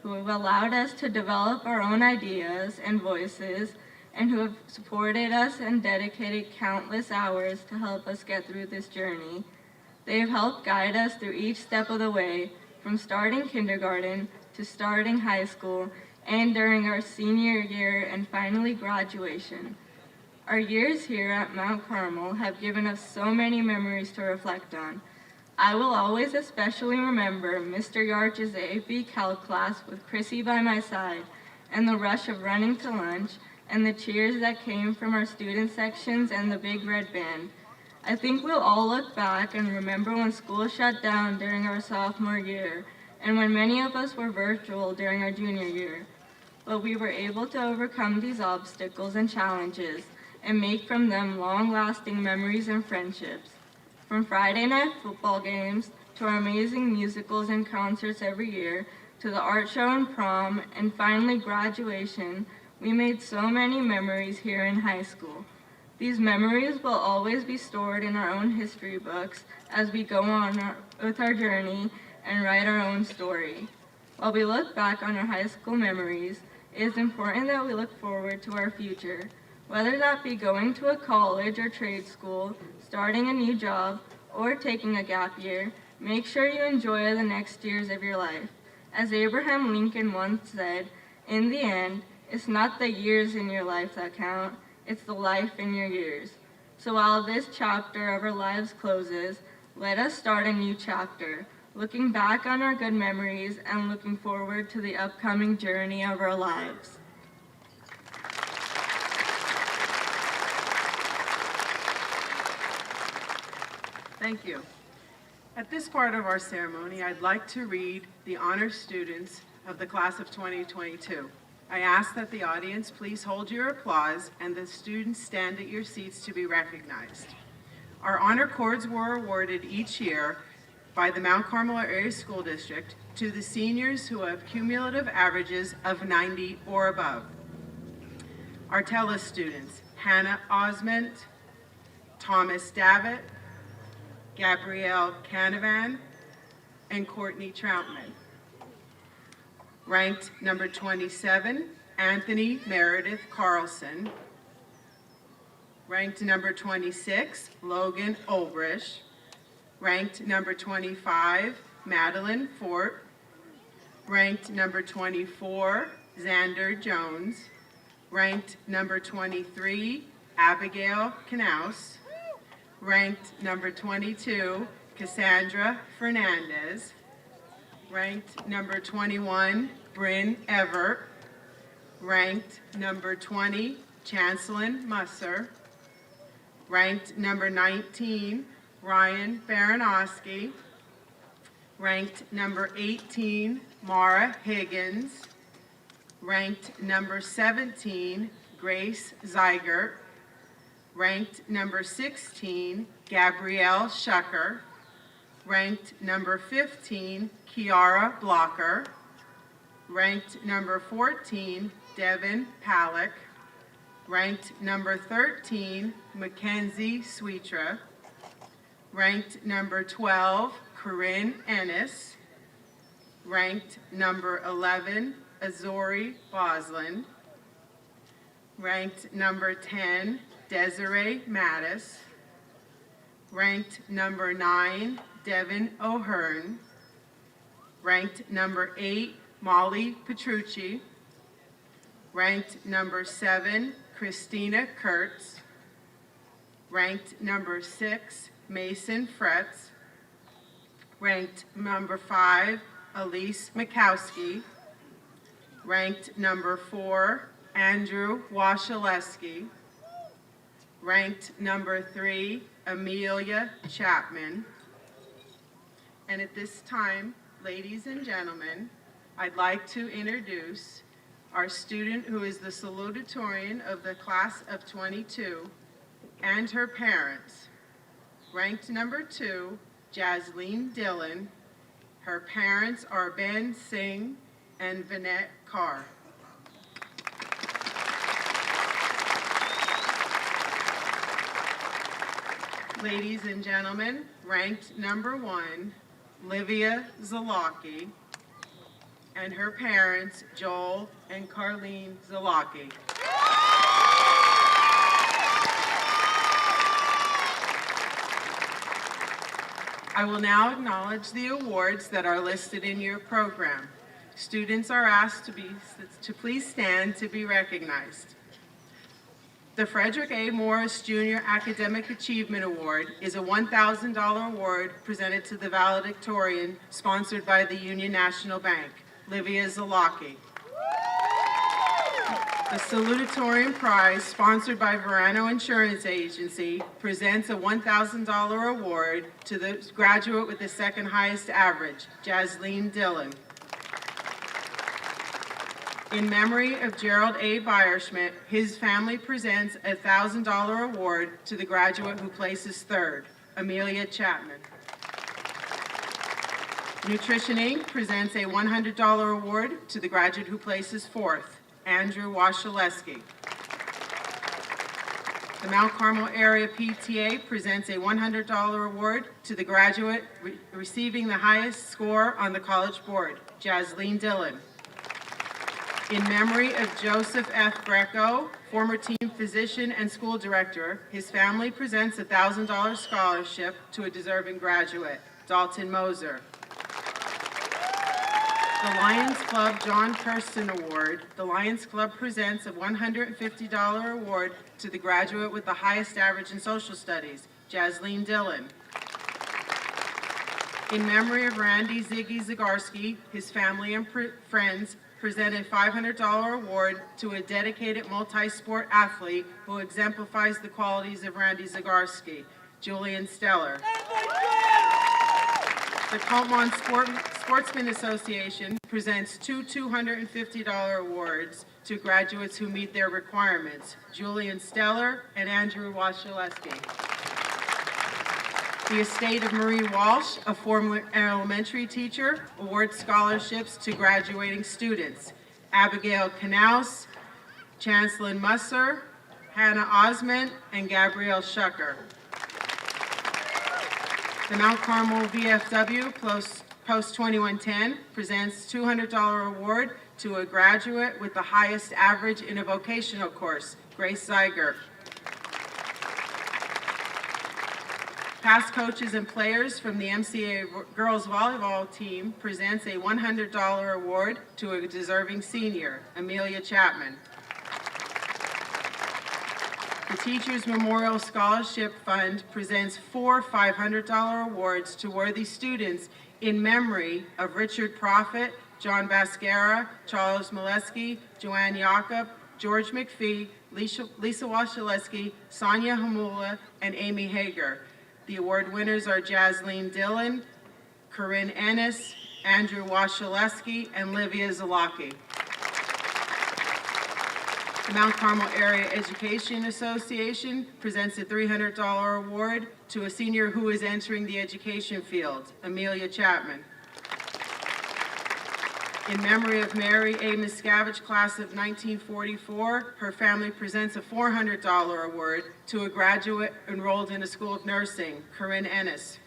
who have allowed us to develop our own ideas and voices, and who have supported us and dedicated countless hours to help us get through this journey. They have helped guide us through each step of the way, from starting kindergarten to starting high school, and during our senior year and finally graduation. Our years here at Mount Carmel have given us so many memories to reflect on. I will always especially remember Mr. Yarch's AP Calc class with Chrissy by my side, and the rush of running to lunch, and the cheers that came from our student sections and the Big Red Band. I think we'll all look back and remember when school shut down during our sophomore year, and when many of us were virtual during our junior year. But we were able to overcome these obstacles and challenges, and make from them long-lasting memories and friendships. From Friday night football games to our amazing musicals and concerts every year, to the art show and prom, and finally graduation, we made so many memories here in high school. These memories will always be stored in our own history books as we go on with our journey and write our own story. While we look back on our high school memories, it is important that we look forward to our future, whether that be going to a college or trade school, starting a new job, or taking a gap year. Make sure you enjoy the next years of your life. As Abraham Lincoln once said, in the end, it's not the years in your life that count, it's the life in your years. So while this chapter of our lives closes, let us start a new chapter, looking back on our good memories and looking forward to the upcoming journey of our lives. Thank you. At this part of our ceremony, I'd like to read the honor students of the class of 2022. I ask that the audience please hold your applause and the students stand at your seats to be recognized. Our honor cords were awarded each year by the Mount Carmel Area School District to the seniors who have cumulative averages of 90 or above. Our TELUS students, Hannah Osment, Thomas Davitt, Gabrielle Canavan, and Courtney Troutman. Ranked number 27, Anthony Meredith Carlson. Ranked number 26, Logan Olbrich. Ranked number 25, Madeline Fort. Ranked number 24, Xander Jones. Ranked number 23, Abigail Knaus. Ranked number 22, Cassandra Fernandez. Ranked number 21, Bryn Everett. Ranked number 20, Chancelyn Musser. Ranked number 19, Ryan Baranowski. Ranked number 18, Mara Higgins. Ranked number 17, Grace Zeigert. Ranked number 16, Gabrielle Shucker. Ranked number 15, Kiara Blocker. Ranked number 14, Devin Palick. Ranked number 13, Mackenzie Sweetra. Ranked number 12, Corinne Ennis. Ranked number 11, Azori Boslin. Ranked number 10, Desiree Mattis. Ranked number 9, Devin O'Hearn. Ranked number 8, Molly Petrucci. Ranked number 7, Christina Kurtz. Ranked number 6, Mason Fretz. Ranked number 5, Elise Mikowski. Ranked number 4, Andrew Washaleski. Ranked number 3, Amelia Chapman. And at this time, ladies and gentlemen, I'd like to introduce our student who is the salutatorian of the class of 22 and her parents. Ranked number 2, Jasleen Dillon. Her parents are Ben Singh and Vinette Carr. Ladies and gentlemen, ranked number 1, Livia Zalaki, and her parents, Joel and Carlene Zalaki. I will now acknowledge the awards that are listed in your program. Students are asked to please stand to be recognized. The Frederick A. Morris Jr. Academic Achievement Award is a $1,000 award presented to the valedictorian, sponsored by the Union National Bank, Livia Zalaki. The Salutatorian Prize, sponsored by Verano Insurance Agency, presents a $1,000 award to the graduate with the second highest average, Jasleen Dillon. In memory of Gerald A. Beyerschmidt, his family presents a $1,000 award to the graduate who places third, Amelia Chapman. Nutrition Inc. presents a $100 award to the graduate who places fourth, Andrew Washaleski. The Mount Carmel Area PTA presents a $100 award to the graduate receiving the highest score on the college board, Jasleen Dillon. In memory of Joseph F. Greco, former team physician and school director, his family presents a $1,000 scholarship to a deserving graduate, Dalton Moser. The Lions Club John Kirsten Award. The Lions Club presents a $150 award to the graduate with the highest average in social studies, Jasleen Dillon. In memory of Randy Ziggy Zagarski, his family and friends present a $500 award to a dedicated multi-sport athlete who exemplifies the qualities of Randy Zagarski, Julian Steller. The Colmont Sportsman Association presents two $250 awards to graduates who meet their requirements, Julian Steller and Andrew Washaleski. The estate of Marie Walsh, a former elementary teacher, awards scholarships to graduating students, Abigail Knaus, Chancelyn Musser, Hannah Osment, and Gabrielle Shucker. The Mount Carmel VFW Post 2110 presents $200 award to a graduate with the highest average in a vocational course, Grace Zeiger. Past coaches and players from the MCA girls volleyball team presents a $100 award to a deserving senior, Amelia Chapman. The Teachers Memorial Scholarship Fund presents 4 $500 awards to worthy students in memory of Richard Profit, John Bascara, Charles Molesky, Joanne Jacob, George McPhee, Lisa Washaleski, Sonia Hamula, and Amy Hager. The award winners are Jasleen Dillon, Corinne Ennis, Andrew Washaleski, and Livia Zalaki. The Mount Carmel Area Education Association presents a $300 award to a senior who is entering the education field, Amelia Chapman. In memory of Mary A. Miscavige, class of 1944, her family presents a $400 award to a graduate enrolled in a school of nursing, Corinne Ennis.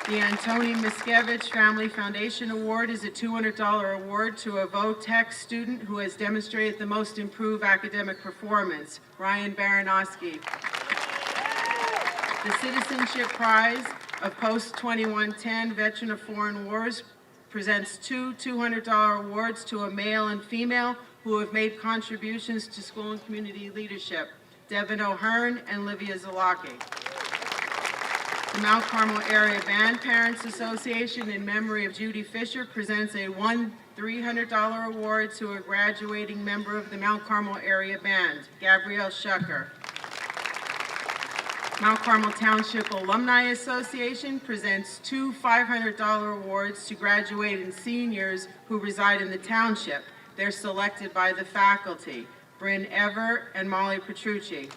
The Antoni Miscavige Family Foundation Award is a $200 award to a VOTEC student who has demonstrated the most improved academic performance, Ryan Baranowski. The Citizenship Prize of Post 2110 Veteran of Foreign Wars presents 2 $200 awards to a male and female who have made contributions to school and community leadership, Devin O'Hearn and Livia Zalaki. The Mount Carmel Area Band Parents Association, in memory of Judy Fisher, presents a $300 award to a graduating member of the Mount Carmel Area Band, Gabrielle Shucker. Mount Carmel Township Alumni Association presents 2 $500 awards to graduating seniors who reside in the township. They're selected by the faculty, Bryn Ever and Molly Petrucci.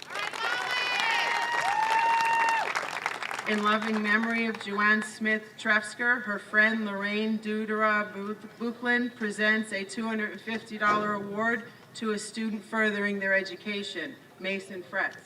In loving memory of Joanne Smith Trefsker, her friend Lorraine Dudera Buchlin presents a $250 award to a student furthering their education, Mason Fretz.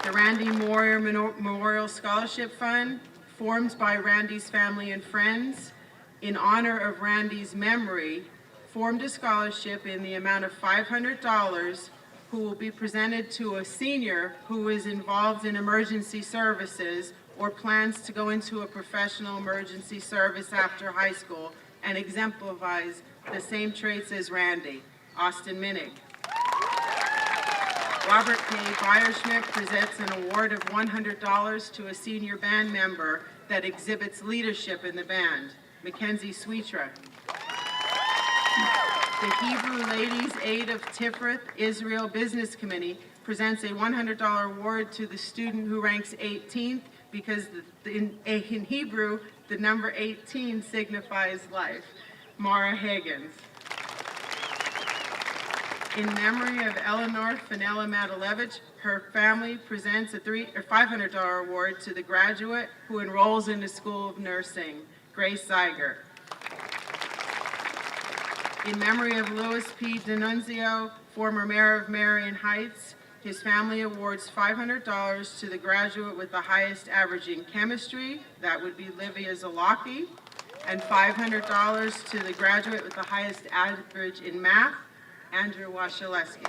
The Randy Moyer Memorial Scholarship Fund, formed by Randy's family and friends, in honor of Randy's memory, formed a scholarship in the amount of $500 who will be presented to a senior who is involved in emergency services or plans to go into a professional emergency service after high school and exemplifies the same traits as Randy, Austin Minnick. Robert K. Beyerschmidt presents an award of $100 to a senior band member that exhibits leadership in the band, Mackenzie Sweetra. The Hebrew Ladies Aid of Tiferet Israel Business Committee presents a $100 award to the student who ranks 18th because in Hebrew, the number 18 signifies life. Mara Higgins. In memory of Eleanor Fenella Madalevich, her family presents a $500 award to the graduate who enrolls in the School of Nursing, Grace Zeiger. In memory of Louis P. D'Annunzio, former mayor of Marion Heights, his family awards $500 to the graduate with the highest average in chemistry, that would be Livia Zalaki, and $500 to the graduate with the highest average in math, Andrew Washaleski.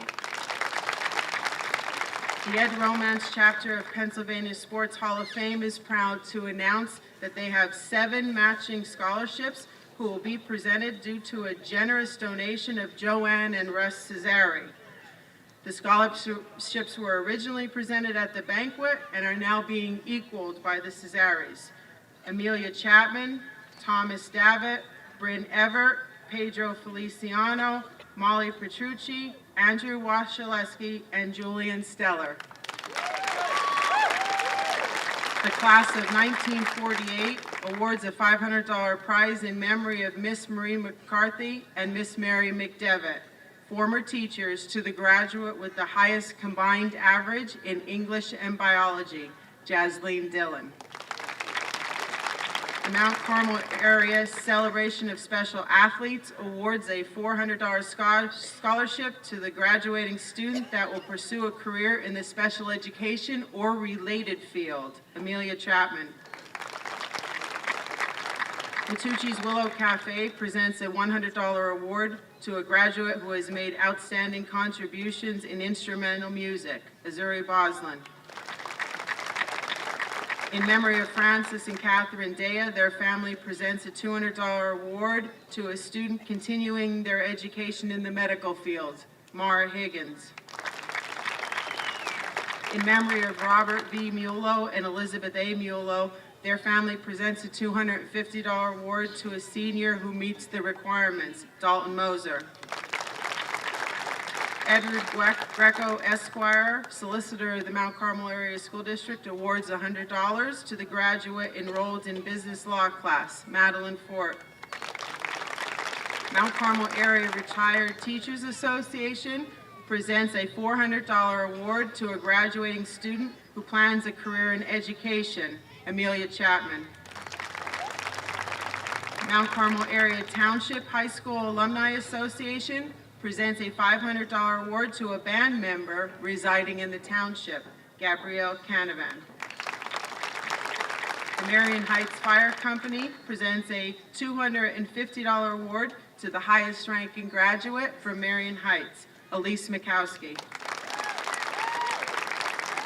The Ed Romance chapter of Pennsylvania Sports Hall of Fame is proud to announce that they have 7 matching scholarships who will be presented due to a generous donation of Joanne and Russ Cesare. The scholarships were originally presented at the banquet and are now being equaled by the Cesares. Amelia Chapman, Thomas Davitt, Bryn Everett, Pedro Feliciano, Molly Petrucci, Andrew Washaleski, and Julian Steller. The class of 1948 awards a $500 prize in memory of Miss Marie McCarthy and Miss Mary McDevitt, former teachers, to the graduate with the highest combined average in English and biology, Jasleen Dillon. The Mount Carmel Area Celebration of Special Athletes awards a $400 scholarship to the graduating student that will pursue a career in the special education or related field, Amelia Chapman. Matucci's Willow Cafe presents a $100 award to a graduate who has made outstanding contributions in instrumental music, Azuri Boslin. In memory of Francis and Catherine Dea, their family presents a $200 award to a student continuing their education in the medical field, Mara Higgins. In memory of Robert V. Mulo and Elizabeth A. Mulo, their family presents a $250 award to a senior who meets the requirements, Dalton Moser. Edward Greco, Esquire, solicitor of the Mount Carmel Area School District, awards $100 to the graduate enrolled in business law class, Madeline Fort. Mount Carmel Area Retired Teachers Association presents a $400 award to a graduating student who plans a career in education, Amelia Chapman. Mount Carmel Area Township High School Alumni Association presents a $500 award to a band member residing in the township, Gabrielle Canavan. The Marion Heights Fire Company presents a $250 award to the highest ranking graduate from Marion Heights, Elise Mikowski.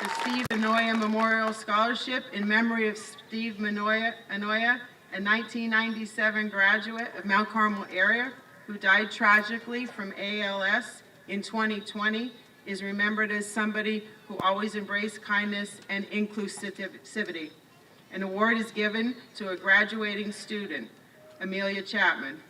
The Steve Anoya Memorial Scholarship in memory of Steve Anoya, a 1997 graduate of Mount Carmel area who died tragically from ALS in 2020, is remembered as somebody who always embraced kindness and inclusivity. An award is given to a graduating student, Amelia Chapman.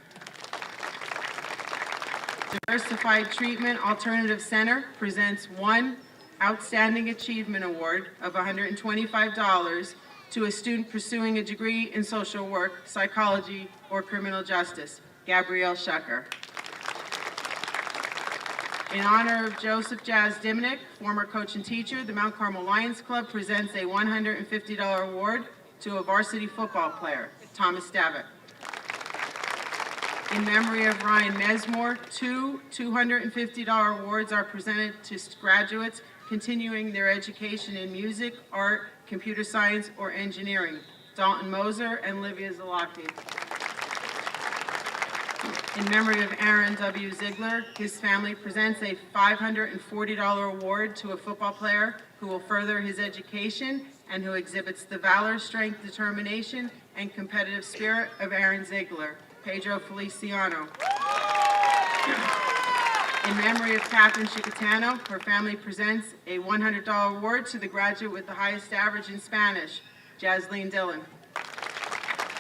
Diversified Treatment Alternative Center presents one Outstanding Achievement Award of $125 to a student pursuing a degree in social work, psychology, or criminal justice, Gabrielle Shucker. In honor of Joseph Jazz Diminick, former coach and teacher, the Mount Carmel Lions Club presents a $150 award to a varsity football player, Thomas Davitt. In memory of Ryan Mesmore, 2 $250 awards are presented to graduates continuing their education in music, art, computer science, or engineering, Dalton Moser and Livia Zalaki. In memory of Aaron W. Ziegler, his family presents a $540 award to a football player who will further his education and who exhibits the valor, strength, determination, and competitive spirit of Aaron Ziegler, Pedro Feliciano. In memory of Catherine Chicatano, her family presents a $100 award to the graduate with the highest average in Spanish, Jasleen Dillon.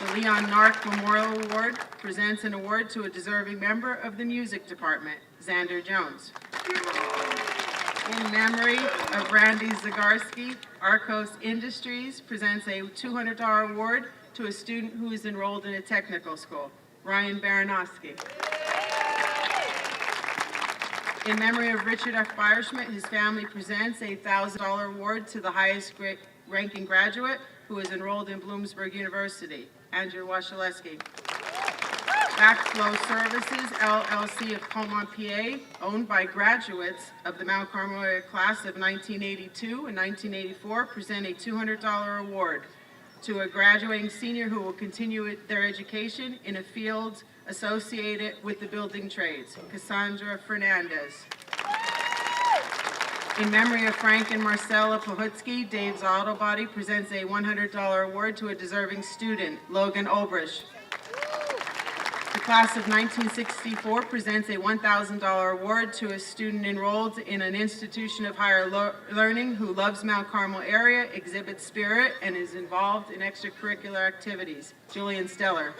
The Leon Nark Memorial Award presents an award to a deserving member of the music department, Xander Jones. In memory of Randy Zagarsky, Arcos Industries presents a $200 award to a student who is enrolled in a technical school, Ryan Baranowski. In memory of Richard F. Beierschmidt, his family presents a $1,000 award to the highest ranking graduate who is enrolled in Bloomsburg University, Andrew Washaleski. Backflow Services, LLC of Beaumont, PA, owned by graduates of the Mount Carmel area class of 1982 and 1984, present a $200 award to a graduating senior who will continue their education in a field associated with the building trades, Cassandra Fernandez. In memory of Frank and Marcella Pohutsky, Dave's Auto Body presents a $100 award to a deserving student, Logan Olbrich. The class of 1964 presents a $1,000 award to a student enrolled in an institution of higher learning who loves Mount Carmel area, exhibits spirit, and is involved in extracurricular activities, Julian Steller.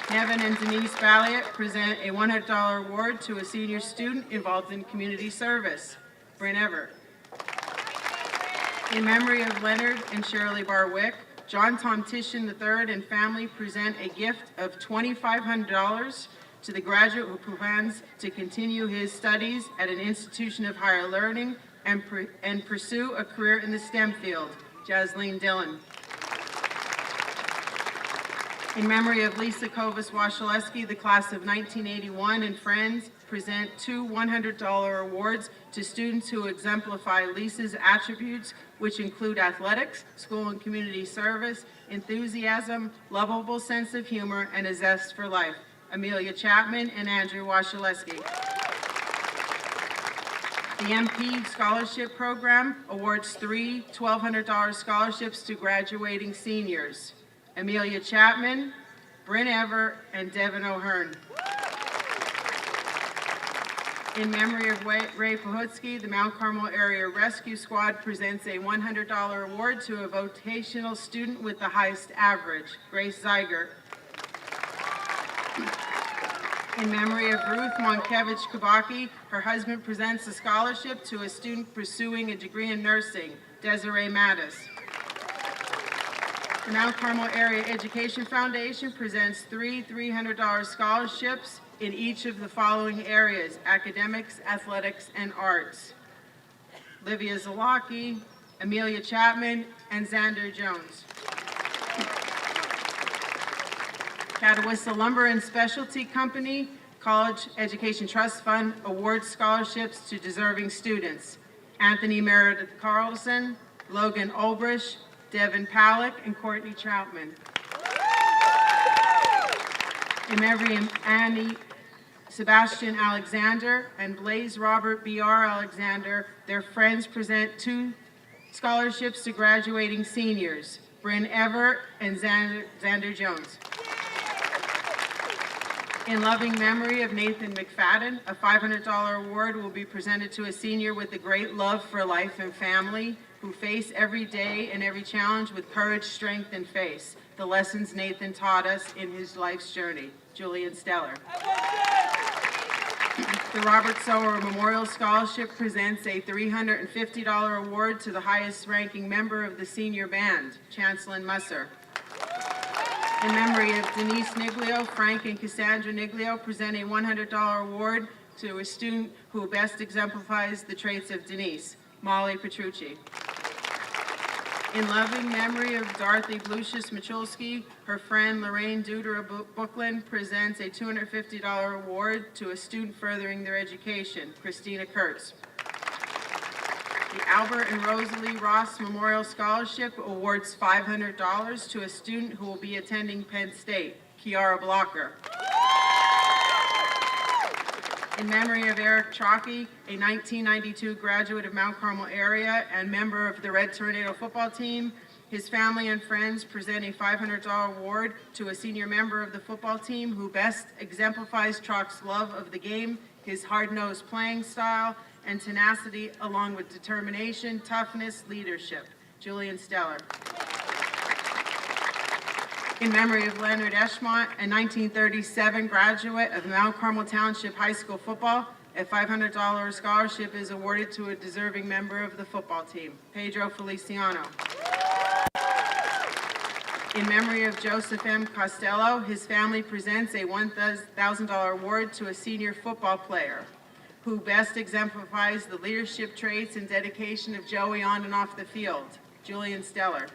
Nevin and Denise Balliet present a $100 award to a senior student involved in community service, Bryn Everett. In memory of Leonard and Shirley Barwick, John Tom Titian III and family present a gift of $2,500 to the graduate who plans to continue his studies at an institution of higher learning and pursue a career in the STEM field, Jasleen Dillon. In memory of Lisa Kovas Washaleski, the class of 1981 and friends present two $100 awards to students who exemplify Lisa's attributes, which include athletics, school and community service, enthusiasm, lovable sense of humor, and a zest for life, Amelia Chapman and Andrew Washaleski. The MP Scholarship Program awards three $1,200 scholarships to graduating seniors, Amelia Chapman, Bryn Ever, and Devin O'Hearn. In memory of Ray Pohutsky, the Mount Carmel Area Rescue Squad presents a $100 award to a vocational student with the highest average, Grace Zeiger. In memory of Ruth Monkevich Kabaki, her husband presents a scholarship to a student pursuing a degree in nursing, Desiree Mattis. The Mount Carmel Area Education Foundation presents three $300 scholarships in each of the following areas: academics, athletics, and arts. Livia Zalaki, Amelia Chapman, and Xander Jones. Catawissa Lumber and Specialty Company College Education Trust Fund awards scholarships to deserving students: Anthony Meredith Carlson, Logan Olbrich, Devin Palak, and Courtney Troutman. In memory of Annie Sebastian Alexander and Blaze Robert B.R. Alexander, their friends present two scholarships to graduating seniors, Bryn Ever and Xander Jones. In loving memory of Nathan McFadden, a $500 award will be presented to a senior with a great love for life and family, who face every day and every challenge with courage, strength, and faith. The lessons Nathan taught us in his life's journey, Julian Steller. The Robert Sower Memorial Scholarship presents a $350 award to the highest ranking member of the senior band, Chancelyn Musser. In memory of Denise Niglio, Frank and Cassandra Niglio present a $100 award to a student who best exemplifies the traits of Denise, Molly Petrucci. In loving memory of Dorothy Blucius Michalski, her friend Lorraine Duder of Brooklyn presents a $250 award to a student furthering their education, Christina Kurtz. The Albert and Rosalie Ross Memorial Scholarship awards $500 to a student who will be attending Penn State, Kiara Blocker. In memory of Eric Chalky, a 1992 graduate of Mount Carmel area and member of the Red Tornado football team, his family and friends present a $500 award to a senior member of the football team who best exemplifies Chalk's love of the game, his hard-nosed playing style, and tenacity, along with determination, toughness, leadership, Julian Steller. In memory of Leonard Eschmont, a 1937 graduate of Mount Carmel Township High School football, a $500 scholarship is awarded to a deserving member of the football team, Pedro Feliciano. In memory of Joseph M. Costello, his family presents a $1,000 award to a senior football player who best exemplifies the leadership traits and dedication of Joey on and off the field, Julian Steller.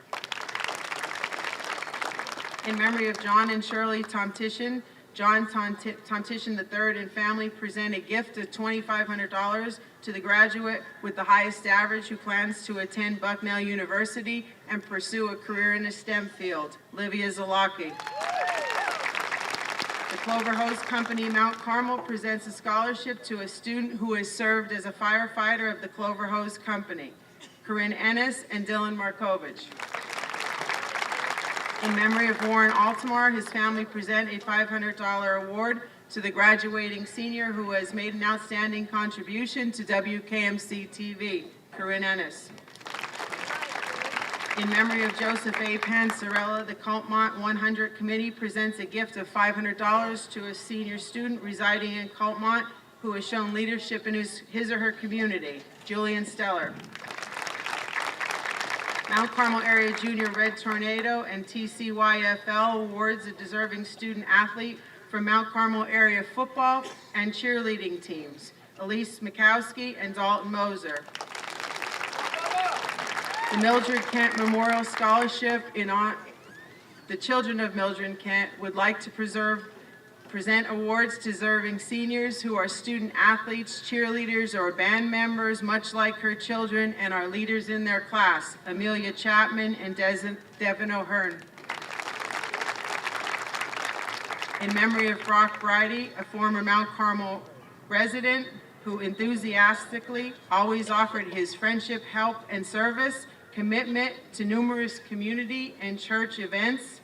In memory of John and Shirley Tomtitian, John Tomtitian III and family present a gift of $2,500 to the graduate with the highest average who plans to attend Bucknell University and pursue a career in the STEM field, Livia Zalaki. The Clover Hose Company Mount Carmel presents a scholarship to a student who has served as a firefighter of the Clover Hose Company, Corinne Ennis and Dylan Markovich. In memory of Warren Altamar, his family present a $500 award to the graduating senior who has made an outstanding contribution to WKMC TV, Corinne Ennis. In memory of Joseph A. Pansarella, the Coltmont 100 Committee presents a gift of $500 to a senior student residing in Coltmont who has shown leadership in his or her community, Julian Steller. Mount Carmel Area Junior Red Tornado and TCYFL awards a deserving student athlete from Mount Carmel area football and cheerleading teams, Elise Mikowski and Dalton Moser. The Mildred Kent Memorial Scholarship the children of Mildred Kent would like to present awards to deserving seniors who are student athletes, cheerleaders, or band members, much like her children, and are leaders in their class, Amelia Chapman and Devin O'Hearn. In memory of Brock Bridey, a former Mount Carmel resident who enthusiastically always offered his friendship, help, and service, commitment to numerous community and church events,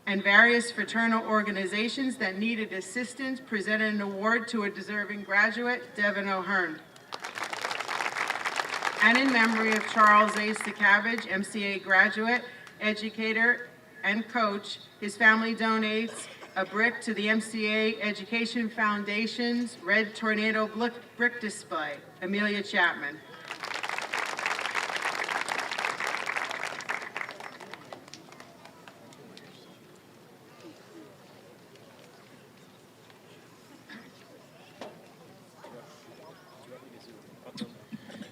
and various fraternal organizations that needed assistance, presented an award to a deserving graduate, Devin O'Hearn. And in memory of Charles A. Stakavage, MCA graduate, educator, and coach, his family donates a brick to the MCA Education Foundation's Red Tornado brick display, Amelia Chapman.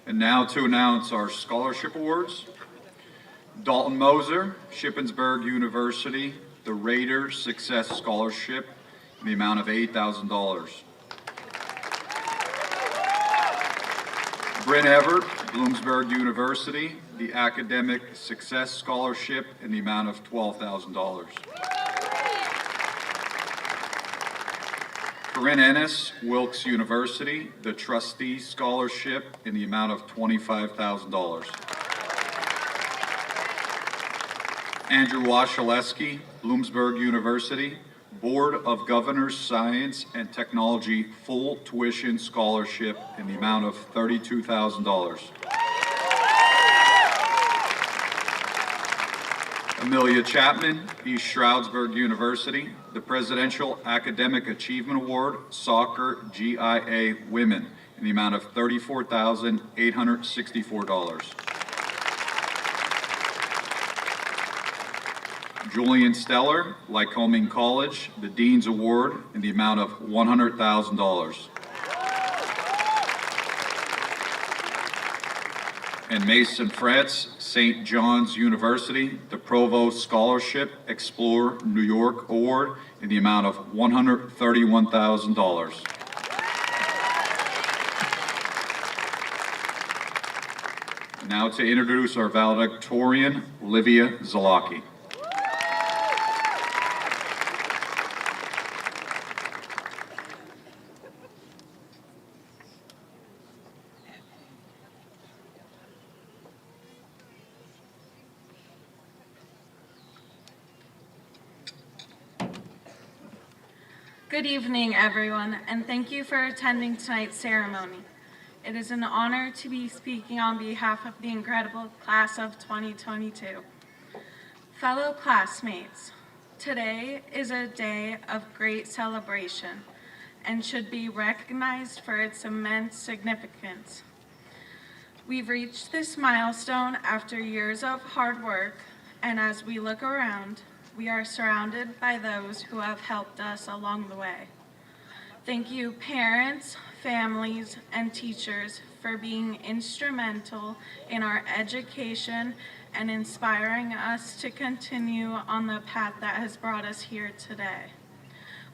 And now to announce our scholarship awards. Dalton Moser, Shippensburg University, the Raider Success Scholarship in the amount of $8,000. Bryn Everett, Bloomsburg University, the Academic Success Scholarship in the amount of $12,000. Corinne Ennis, Wilkes University, the Trustee Scholarship in the amount of $25,000. Andrew Washaleski, Bloomsburg University, Board of Governors Science and Technology Full Tuition Scholarship in the amount of $32,000. Amelia Chapman, East Stroudsburg University, the Presidential Academic Achievement Award, Soccer GIA Women in the amount of $34,864. Julian Steller, Lycoming College, the Dean's Award in the amount of $100,000. And Mason Fretz, St. John's University, the Provost Scholarship Explorer New York Award in the amount of $131,000. Now to introduce our valedictorian, Livia Zalaki. Good evening, everyone, and thank you for attending tonight's ceremony. It is an honor to be speaking on behalf of the incredible class of 2022. Fellow classmates, today is a day of great celebration and should be recognized for its immense significance. We've reached this milestone after years of hard work And as we look around, we are surrounded by those who have helped us along the way. Thank you, parents, families, and teachers for being instrumental in our education and inspiring us to continue on the path that has brought us here today.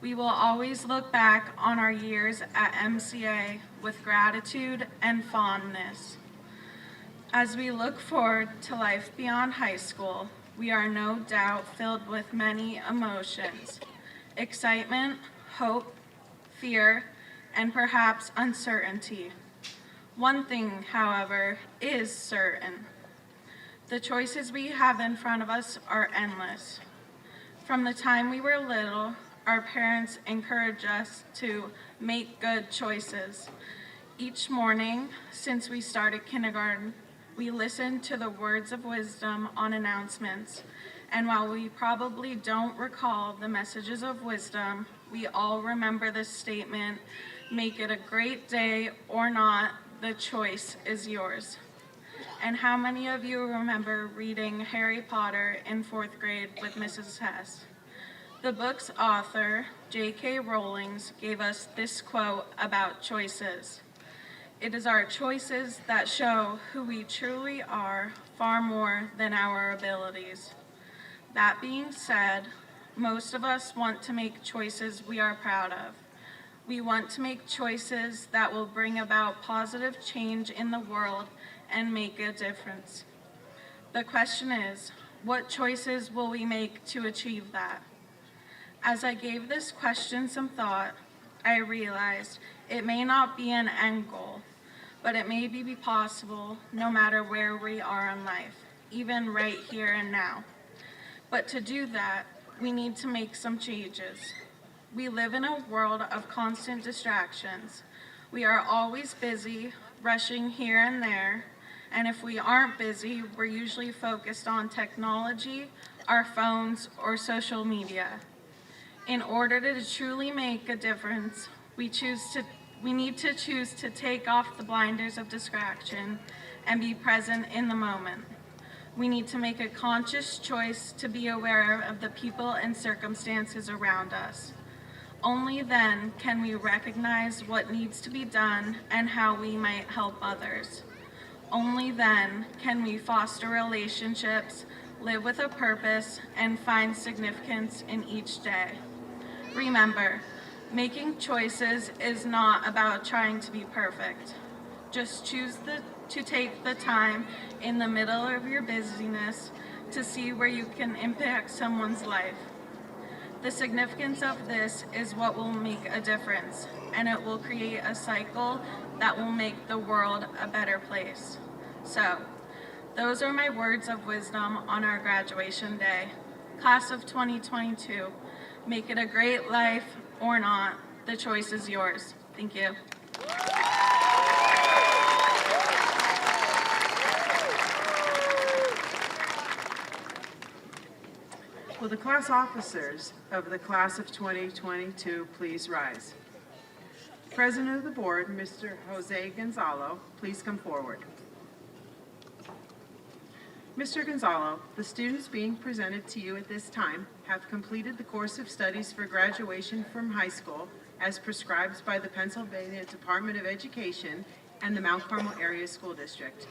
We will always look back on our years at MCA with gratitude and fondness. As we look forward to life beyond high school, we are no doubt filled with many emotions: excitement, hope, fear, and perhaps uncertainty. One thing, however, is certain. The choices we have in front of us are endless. From the time we were little, our parents encouraged us to make good choices. Each morning, since we started kindergarten, we listened to the words of wisdom on announcements. And while we probably don't recall the messages of wisdom, we all remember this statement: make it a great day or not, the choice is yours. And how many of you remember reading Harry Potter in 4th grade with Mrs. Hess? The book's author, J.K. Rowling, gave us this quote about choices: "It is our choices that show who we truly are, far more than our abilities." That being said, most of us want to make choices we are proud of. We want to make choices that will bring about positive change in the world and make a difference. The question is, what choices will we make to achieve that? As I gave this question some thought, I realized it may not be an end goal, but it may be possible no matter where we are in life, even right here and now. But to do that, we need to make some changes. We live in a world of constant distractions. We are always busy, rushing here and there, and if we aren't busy, we're usually focused on technology, our phones, or social media. In order to truly make a difference, we need to choose to take off the blinders of distraction and be present in the moment. We need to make a conscious choice to be aware of the people and circumstances around us. Only then can we recognize what needs to be done and how we might help others. Only then can we foster relationships, live with a purpose, and find significance in each day. Remember, making choices is not about trying to be perfect. Just choose to take the time in the middle of your busyness to see where you can impact someone's life. The significance of this is what will make a difference, and it will create a cycle that will make the world a better place. So, those are my words of wisdom on our graduation day. Class of 2022, make it a great life or not, the choice is yours. Thank you. Will the class officers of the class of 2022 please rise? President of the board, Mr. Jose Gonzalo, please come forward. Mr. Gonzalo, the students being presented to you at this time have completed the course of studies for graduation from high school as prescribed by the Pennsylvania Department of Education and the Mount Carmel Area School District.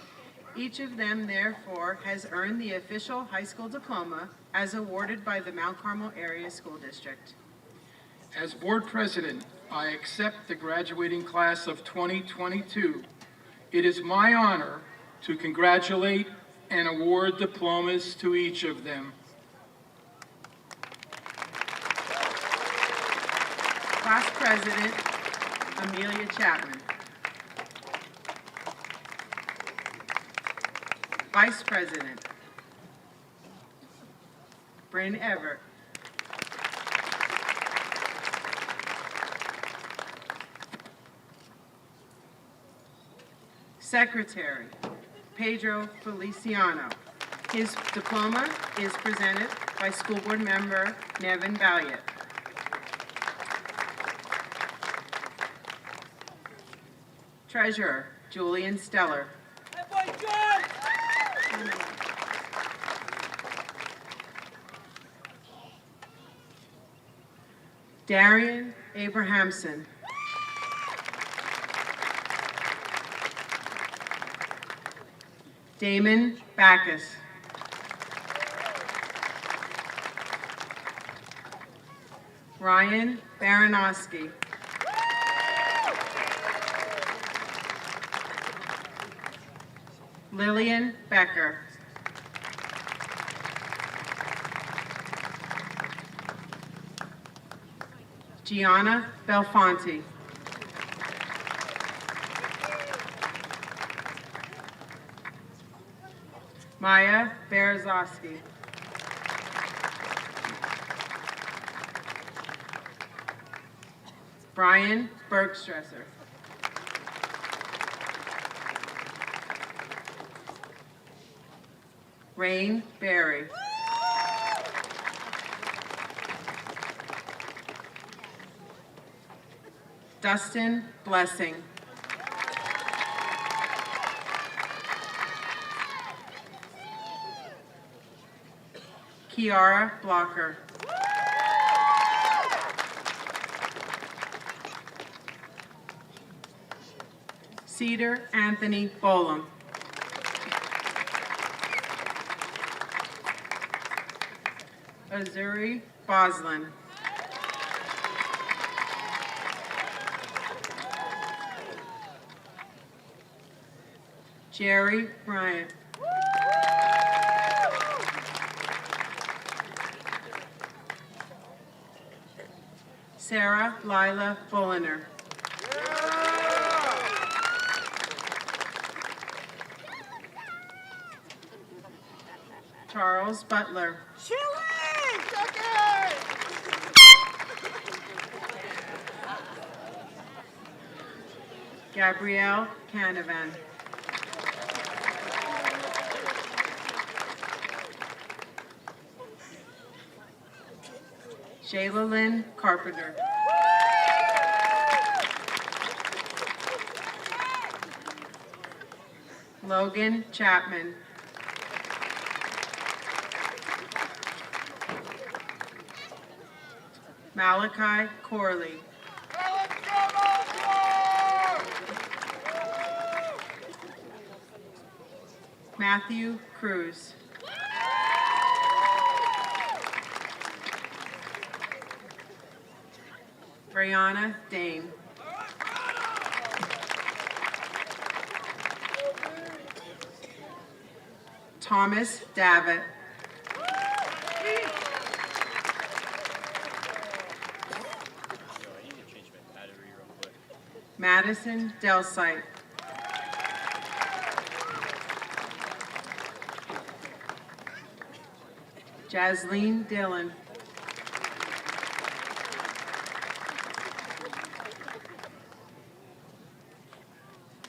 Each of them, therefore, has earned the official high school diploma as awarded by the Mount Carmel Area School District. As board president, I accept the graduating class of 2022. It is my honor to congratulate and award diplomas to each of them. Class President, Amelia Chapman. Vice President, Bryn Everett. Secretary, Pedro Feliciano. His diploma is presented by School Board Member Nevin Valiant. Treasurer, Julian Steller. Darian Abrahamson. Damon Backus. Ryan Baranowski. Lillian Becker. Gianna Belfonte. Maya Berezowski. Brian Bergstresser. Rain Berry. Dustin Blessing. Kiara Blocker. Cedar Anthony Bolam. Azuri Boslin. Jerry Bryant. Sarah Lila Bulliner. Charles Butler. Gabrielle Canavan. Shayla Lynn Carpenter. Logan Chapman. Malachi Corley. Matthew Cruz. Brianna Dane. Thomas Davitt. Madison Delsite. Jasleen Dillon.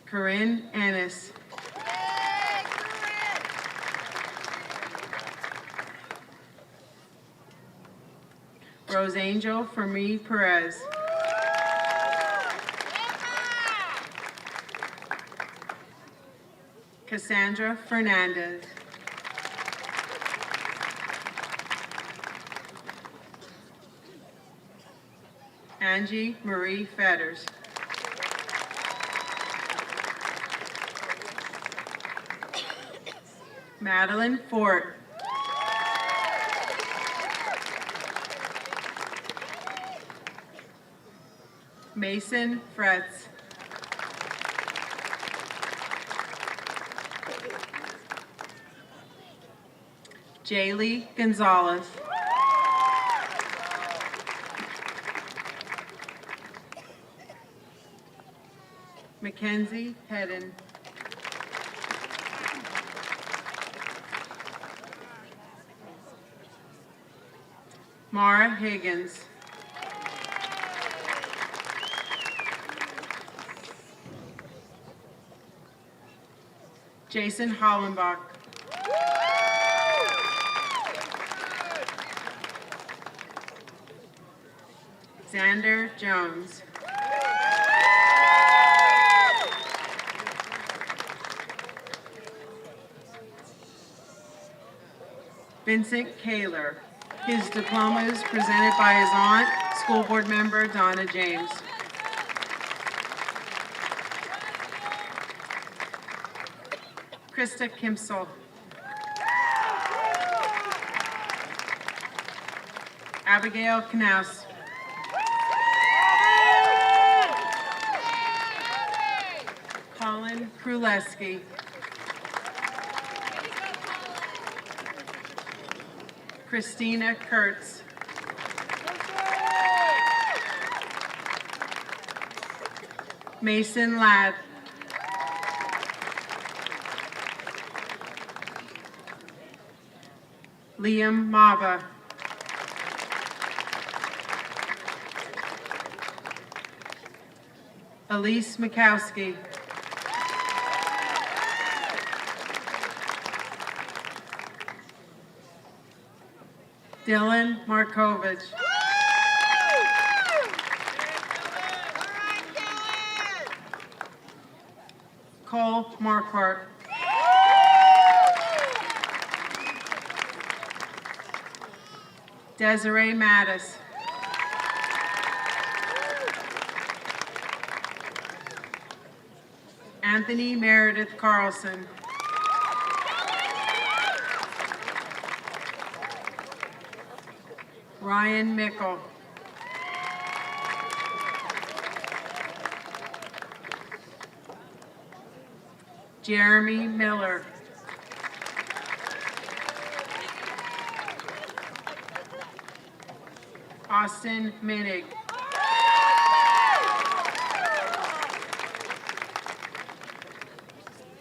Corinne Ennis. Rose Angel Fermi Perez. Cassandra Fernandez. Angie Marie Fetters. Madeline Fort. Mason Fretz. Jaylee Gonzalez. Mackenzie Hedden. Mara Higgins. Jason Hollenbach. Xander Jones. Vincent Kaler. His diploma is presented by his aunt, School Board Member Donna James. Krista Kimsel. Abigail Knaus. Colin Kruleski. Christina Kurtz. Mason Ladd. Liam Mava. Elise Mikowski. Dylan Markovich. Cole Marquardt. Desiree Mattis. Anthony Meredith Carlson. Ryan Mickle. Jeremy Miller. Austin Minig.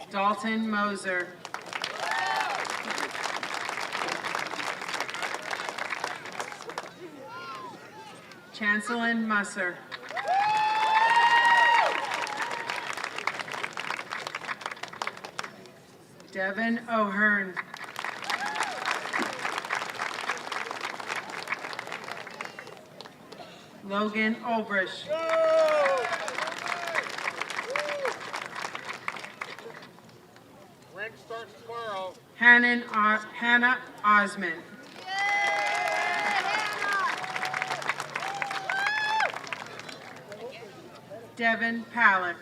Dalton Moser. Chancelyn Musser. Devin O'Hearn. Logan Olbrich. Rank starts tomorrow. Hannah Osmond. Devin Palick.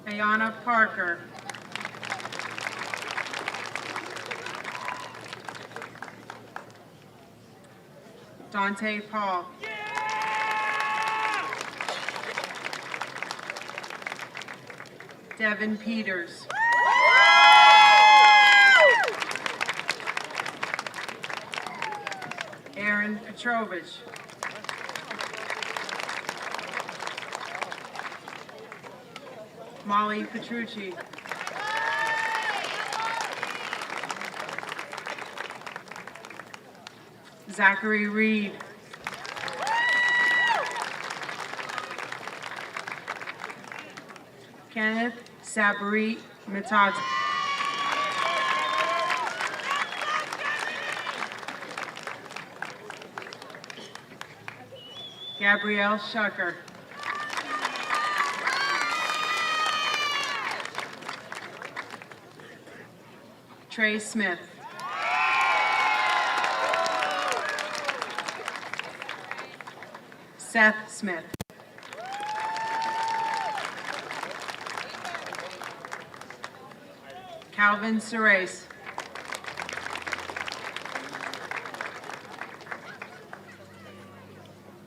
Ayana Parker. Dante Paul. Devin Peters. Aaron Petrovich. Molly Petrucci. Zachary Reed. Kenneth Sabri Matata. Gabrielle Shucker. Trey Smith. Seth Smith. Calvin Serace.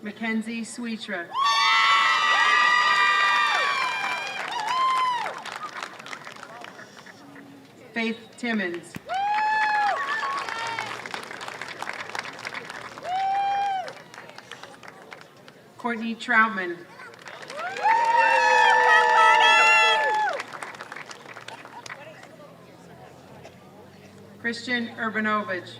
Mackenzie Sweetra. Faith Timmons. Courtney Troutman. Christian Urbanovich.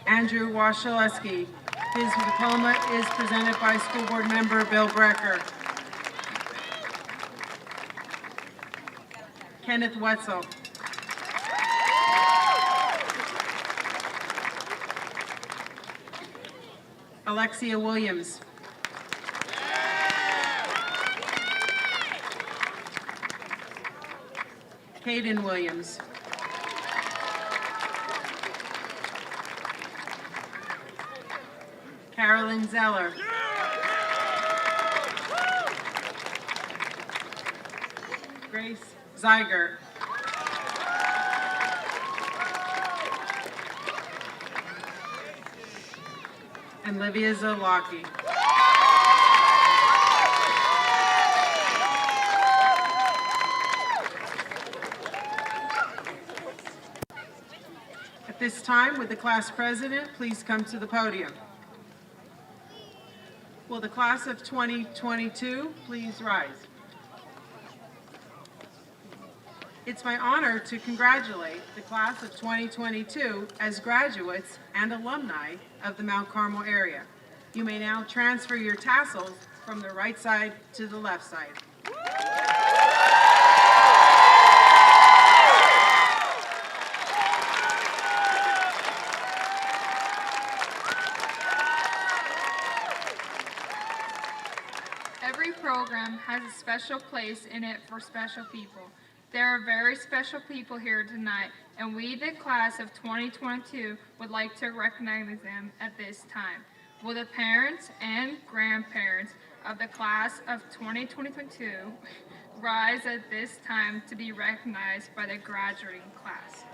Andrew Washaleski. His diploma is presented by School Board Member Bill Brecker. Kenneth Wetzel. Alexia Williams. Caden Williams. Carolyn Zeller. Grace Zeiger. And Livia Zolaki. At this time, would the class president please come to the podium? Will the class of 2022 please rise? It's my honor to congratulate the class of 2022 as graduates and alumni of the Mount Carmel area. You may now transfer your tassels from the right side to the left side. Every program has a special place in it for special people. There are very special people here tonight, and we, the class of 2022, would like to recognize them at this time. Will the parents and grandparents of the class of 2022 rise at this time to be recognized by the graduating class?